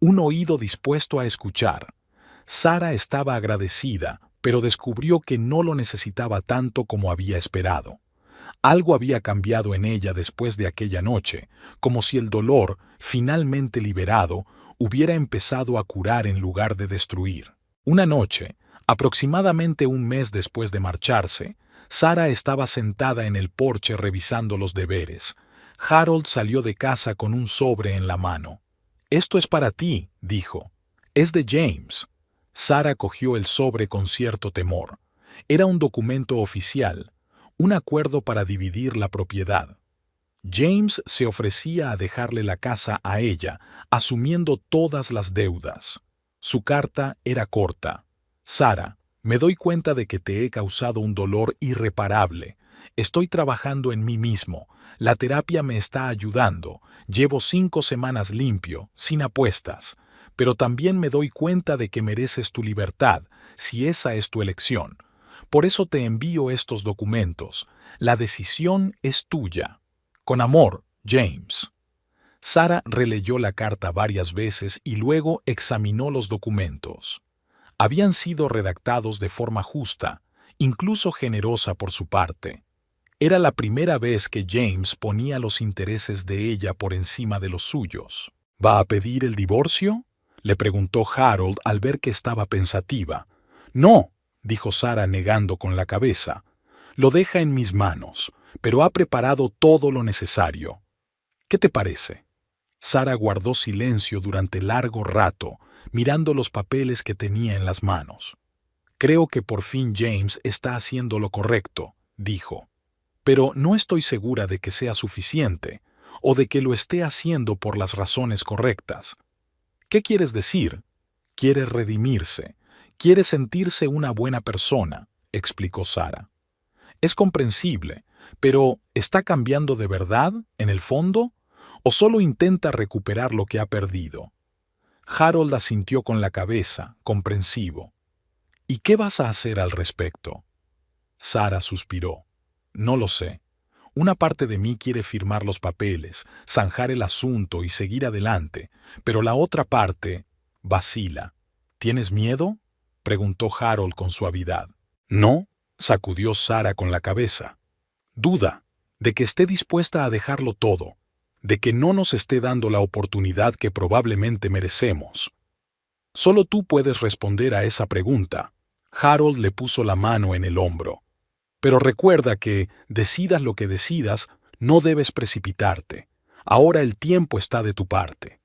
un oído dispuesto a escuchar. Sara estaba agradecida, pero descubrió que no lo necesitaba tanto como había esperado. Algo había cambiado en ella después de aquella noche, como si el dolor, finalmente liberado, hubiera empezado a curar en lugar de destruir. Una noche, aproximadamente un mes después de marcharse, Sara estaba sentada en el porche revisando los deberes. Harold salió de casa con un sobre en la mano. «Esto es para ti», dijo. «Es de James». Sara cogió el sobre con cierto temor. Era un documento oficial, un acuerdo para dividir la propiedad. James se ofrecía a dejarle la casa a ella, asumiendo todas las deudas. Su carta era corta. «Sara, me doy cuenta de que te he causado un dolor irreparable. Estoy trabajando en mí mismo. La terapia me está ayudando. Llevo 5 semanas limpio, sin apuestas. Pero también me doy cuenta de que mereces tu libertad, si esa es tu elección. Por eso te envío estos documentos. La decisión es tuya. Con amor, James». Sara releyó la carta varias veces y luego examinó los documentos. Habían sido redactados de forma justa, incluso generosa por su parte. Era la primera vez que James ponía los intereses de ella por encima de los suyos. «¿Va a pedir el divorcio?», le preguntó Harold al ver que estaba pensativa. «No», dijo Sara negando con la cabeza. «Lo deja en mis manos, pero ha preparado todo lo necesario. ¿Qué te parece?». Sara guardó silencio durante largo rato, mirando los papeles que tenía en las manos. «Creo que por fin James está haciendo lo correcto», dijo. «Pero no estoy segura de que sea suficiente, o de que lo esté haciendo por las razones correctas». «¿Qué quieres decir?». «Quiere redimirse, quiere sentirse una buena persona», explicó Sara. «Es comprensible, pero ¿está cambiando de verdad, en el fondo? ¿O solo intenta recuperar lo que ha perdido?». Harold asintió con la cabeza, comprensivo. «¿Y qué vas a hacer al respecto?». Sara suspiró. «No lo sé. Una parte de mí quiere firmar los papeles, zanjar el asunto y seguir adelante, pero la otra parte vacila». «¿Tienes miedo?», preguntó Harold con suavidad. «No», sacudió Sara con la cabeza. «Duda de que esté dispuesta a dejarlo todo, de que no nos esté dando la oportunidad que probablemente merecemos». «Solo tú puedes responder a esa pregunta». Harold le puso la mano en el hombro. «Pero recuerda que, decidas lo que decidas, no debes precipitarte. Ahora el tiempo está de tu parte».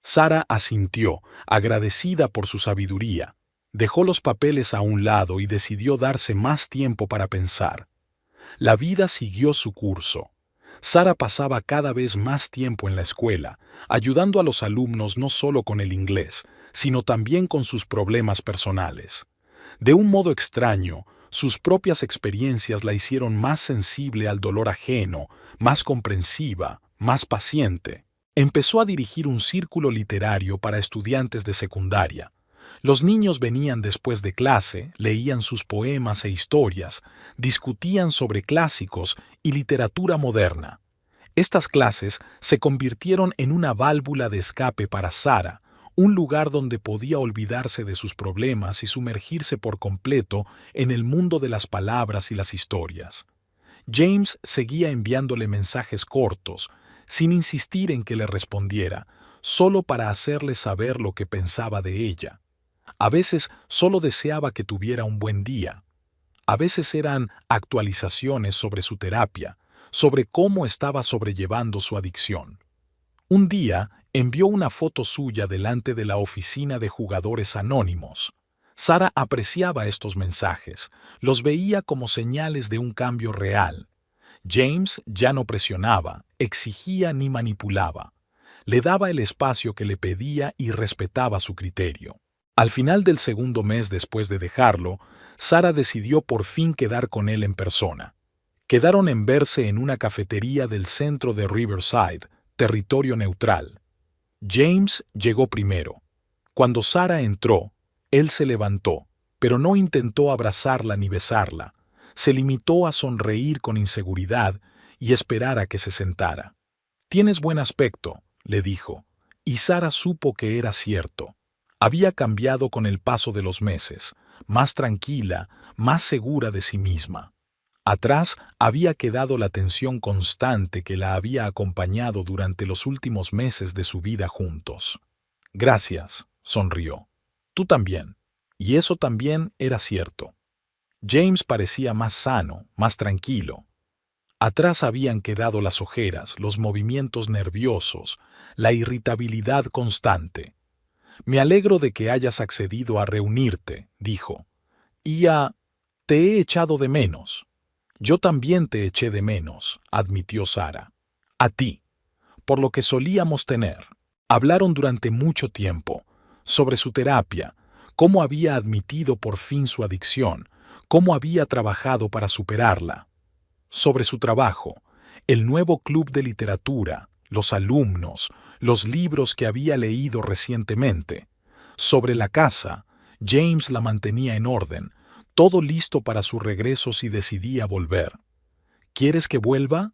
Sara asintió, agradecida por su sabiduría. Dejó los papeles a un lado y decidió darse más tiempo para pensar. La vida siguió su curso. Sara pasaba cada vez más tiempo en la escuela, ayudando a los alumnos no solo con el inglés, sino también con sus problemas personales. De un modo extraño, sus propias experiencias la hicieron más sensible al dolor ajeno, más comprensiva, más paciente. Empezó a dirigir un círculo literario para estudiantes de secundaria. Los niños venían después de clase, leían sus poemas e historias, discutían sobre clásicos y literatura moderna. Estas clases se convirtieron en una válvula de escape para Sara, un lugar donde podía olvidarse de sus problemas y sumergirse por completo en el mundo de las palabras y las historias. James seguía enviándole mensajes cortos, sin insistir en que le respondiera, solo para hacerle saber lo que pensaba de ella. A veces solo deseaba que tuviera un buen día. A veces eran actualizaciones sobre su terapia, sobre cómo estaba sobrellevando su adicción. Un día Envió una foto suya delante de la oficina de jugadores anónimos. Sara apreciaba estos mensajes, los veía como señales de un cambio real. James ya no presionaba, exigía ni manipulaba. Le daba el espacio que le pedía y respetaba su criterio. Al final del segundo mes después de dejarlo, Sara decidió por fin quedar con él en persona. Quedaron en verse en una cafetería del centro de Riverside, territorio neutral. James llegó primero. Cuando Sara entró, él se levantó, pero no intentó abrazarla ni besarla. Se limitó a sonreír con inseguridad y esperar a que se sentara. «Tienes buen aspecto», le dijo, y Sara supo que era cierto. Había cambiado con el paso de los meses, más tranquila, más segura de sí misma. Atrás había quedado la tensión constante que la había acompañado durante los últimos meses de su vida juntos. «Gracias», sonrió. «Tú también». Y eso también era cierto. James parecía más sano, más tranquilo. Atrás habían quedado las ojeras, los movimientos nerviosos, la irritabilidad constante. «Me alegro de que hayas accedido a reunirte», dijo. «Te he echado de menos». «Yo también te eché de menos», admitió Sara. «A ti, por lo que solíamos tener». Hablaron durante mucho tiempo, sobre su terapia, cómo había admitido por fin su adicción, cómo había trabajado para superarla. Sobre su trabajo, el nuevo club de literatura, los alumnos, los libros que había leído recientemente. Sobre la casa, James la mantenía en orden, todo listo para su regreso si decidía volver. «¿Quieres que vuelva?»,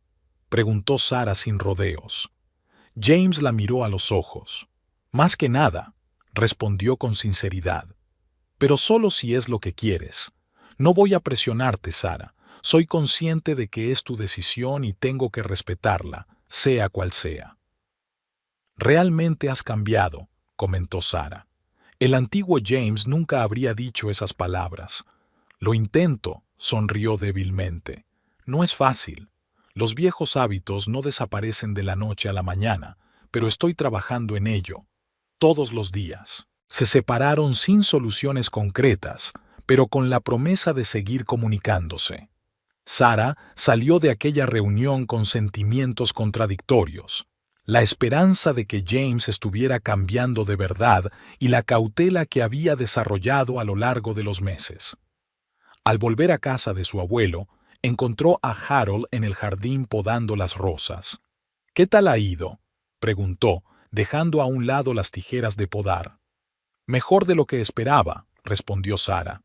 preguntó Sara sin rodeos. James la miró a los ojos. «Más que nada», respondió con sinceridad. «Pero solo si es lo que quieres. No voy a presionarte, Sara. Soy consciente de que es tu decisión y tengo que respetarla, sea cual sea». «Realmente has cambiado», comentó Sara. El antiguo James nunca habría dicho esas palabras. «Lo intento», sonrió débilmente. «No es fácil. Los viejos hábitos no desaparecen de la noche a la mañana, pero estoy trabajando en ello, todos los días». Se separaron sin soluciones concretas, pero con la promesa de seguir comunicándose. Sara salió de aquella reunión con sentimientos contradictorios. La esperanza de que James estuviera cambiando de verdad y la cautela que había desarrollado a lo largo de los meses. Al volver a casa de su abuelo, encontró a Harold en el jardín podando las rosas. «¿Qué tal ha ido?», preguntó, dejando a un lado las tijeras de podar. «Mejor de lo que esperaba», respondió Sara.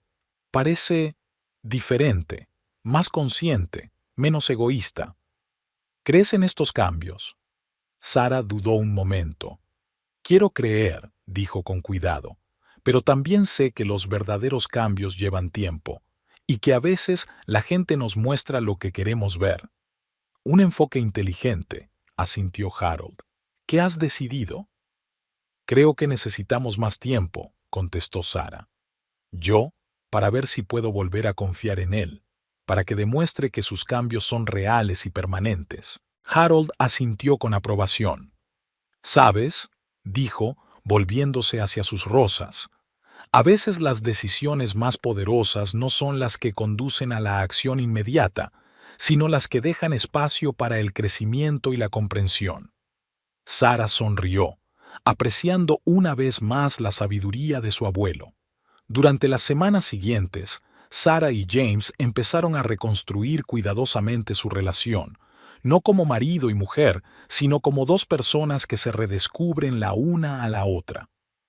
«Parece diferente, más consciente, menos egoísta». «¿Crees en estos cambios?». Sara dudó un momento. «Quiero creer», dijo con cuidado, «pero también sé que los verdaderos cambios llevan tiempo, y que a veces la gente nos muestra lo que queremos ver». «Un enfoque inteligente», asintió Harold. «¿Qué has decidido?». «Creo que necesitamos más tiempo», contestó Sara. «Yo, para ver si puedo volver a confiar en él, para que demuestre que sus cambios son reales y permanentes». Harold asintió con aprobación. «¿Sabes?», dijo, volviéndose hacia sus rosas. «A veces las decisiones más poderosas no son las que conducen a la acción inmediata, sino las que dejan espacio para el crecimiento y la comprensión». Sara sonrió, apreciando una vez más la sabiduría de su abuelo. Durante las semanas siguientes, Sara y James empezaron a reconstruir cuidadosamente su relación, no como marido y mujer, sino como dos personas que se redescubren la una a la otra.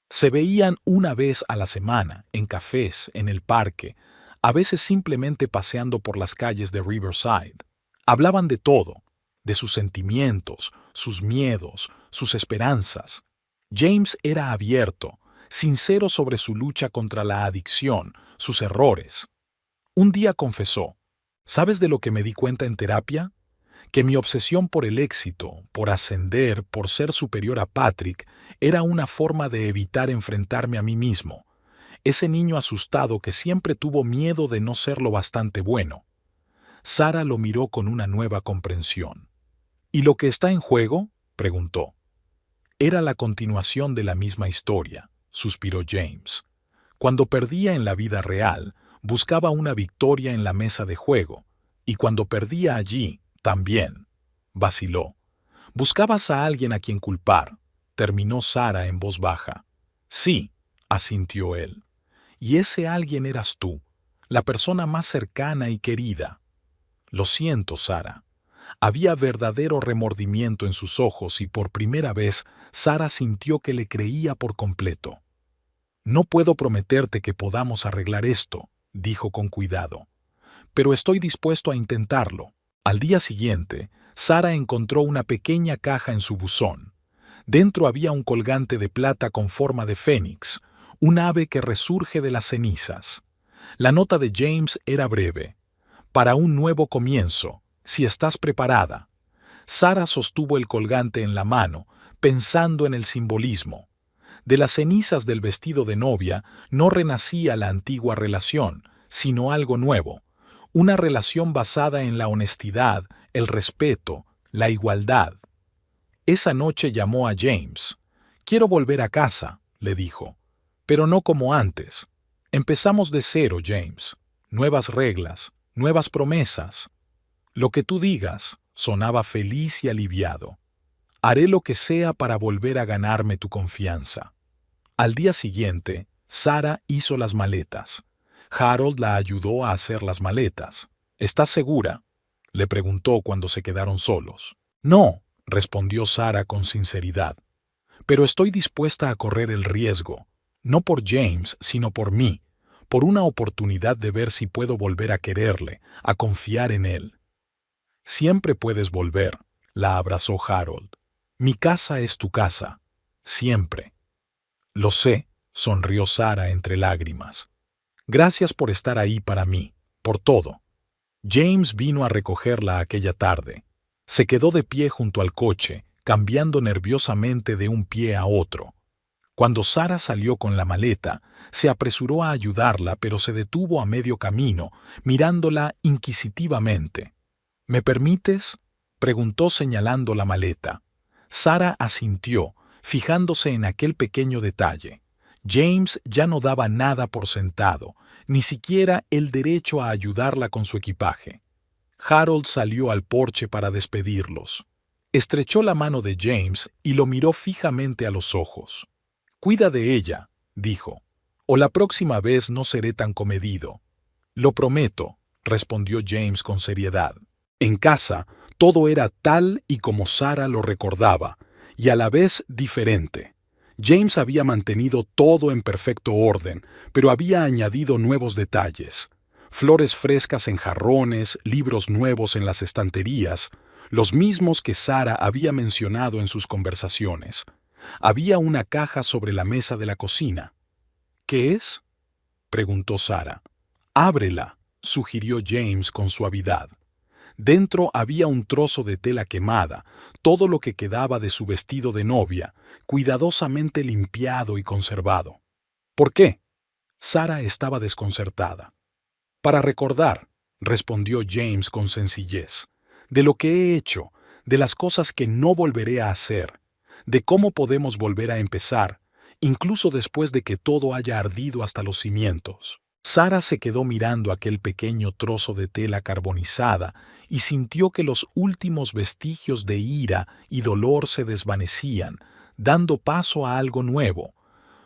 Se veían una vez a la semana, en cafés, en el parque, a veces simplemente paseando por las calles de Riverside. Hablaban de todo, de sus sentimientos, sus miedos, sus esperanzas. James era abierto, sincero sobre su lucha contra la adicción, sus errores. Un día confesó: «¿Sabes de lo que me di cuenta en terapia? Que mi obsesión por el éxito, por ascender, por ser superior a Patrick, era una forma de evitar enfrentarme a mí mismo, ese niño asustado que siempre tuvo miedo de no ser lo bastante bueno». Sara lo miró con una nueva comprensión. «¿Y lo que está en juego?», preguntó. Era la continuación de la misma historia, suspiró James. Cuando perdía en la vida real, buscaba una victoria en la mesa de juego, y cuando perdía allí, también. Vaciló. Buscabas a alguien a quien culpar, terminó Sara en voz baja. Sí, asintió él. Y ese alguien eras tú, la persona más cercana y querida. Lo siento, Sara. Había verdadero remordimiento en sus ojos y por primera vez Sara sintió que le creía por completo. No puedo prometerte que podamos arreglar esto, dijo con cuidado, pero estoy dispuesto a intentarlo. Al día siguiente, Sara encontró una pequeña caja en su buzón. Dentro había un colgante de plata con forma de fénix, un ave que resurge de las cenizas. La nota de James era breve. Para un nuevo comienzo, si estás preparada. Sara sostuvo el colgante en la mano, pensando en el simbolismo. De las cenizas del vestido de novia no renacía la antigua relación, sino algo nuevo. Una relación basada en la honestidad, el respeto, la igualdad. Esa noche llamó a James. «Quiero volver a casa», le dijo. «Pero no como antes. Empezamos de cero, James. Nuevas reglas, nuevas promesas». «Lo que tú digas», sonaba feliz y aliviado. «Haré lo que sea para volver a ganarme tu confianza». Al día siguiente, Sara hizo las maletas. Harold la ayudó a hacer las maletas. «¿Estás segura?», le preguntó cuando se quedaron solos. «No», respondió Sara con sinceridad. «Pero estoy dispuesta a correr el riesgo, no por James, sino por mí, por una oportunidad de ver si puedo volver a quererle, a confiar en él». «Siempre puedes volver», la abrazó Harold. «Mi casa es tu casa, siempre». «Lo sé», sonrió Sara entre lágrimas. «Gracias por estar ahí para mí, por todo». James vino a recogerla aquella tarde. Se quedó de pie junto al coche, cambiando nerviosamente de un pie a otro. Cuando Sara salió con la maleta, se apresuró a ayudarla, pero se detuvo a medio camino, mirándola inquisitivamente. «¿Me permites?», preguntó señalando la maleta. Sara asintió, fijándose en aquel pequeño detalle. James ya no daba nada por sentado, ni siquiera el derecho a ayudarla con su equipaje. Harold salió al porche para despedirlos. Estrechó la mano de James y lo miró fijamente a los ojos. «Cuida de ella», dijo, «o la próxima vez no seré tan comedido». «Lo prometo», respondió James con seriedad. En casa, todo era tal y como Sara lo recordaba, y a la vez diferente. James había mantenido todo en perfecto orden, pero había añadido nuevos detalles. Flores frescas en jarrones, libros nuevos en las estanterías, los mismos que Sara había mencionado en sus conversaciones. Había una caja sobre la mesa de la cocina. «¿Qué es?», preguntó Sara. «Ábrela», sugirió James con suavidad. Dentro había un trozo de tela quemada, todo lo que quedaba de su vestido de novia, cuidadosamente limpiado y conservado. «¿Por qué?». Sara estaba desconcertada. «Para recordar», respondió James con sencillez, «de lo que he hecho, de las cosas que no volveré a hacer, de cómo podemos volver a empezar, incluso después de que todo haya ardido hasta los cimientos». Sara se quedó mirando aquel pequeño trozo de tela carbonizada y sintió que los últimos vestigios de ira y dolor se desvanecían, dando paso a algo nuevo.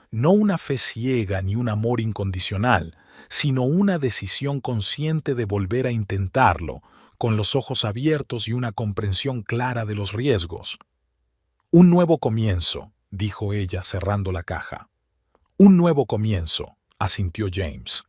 No una fe ciega ni un amor incondicional, sino una decisión consciente de volver a intentarlo, con los ojos abiertos y una comprensión clara de los riesgos. «Un nuevo comienzo», dijo ella cerrando la caja. «Un nuevo comienzo», asintió James.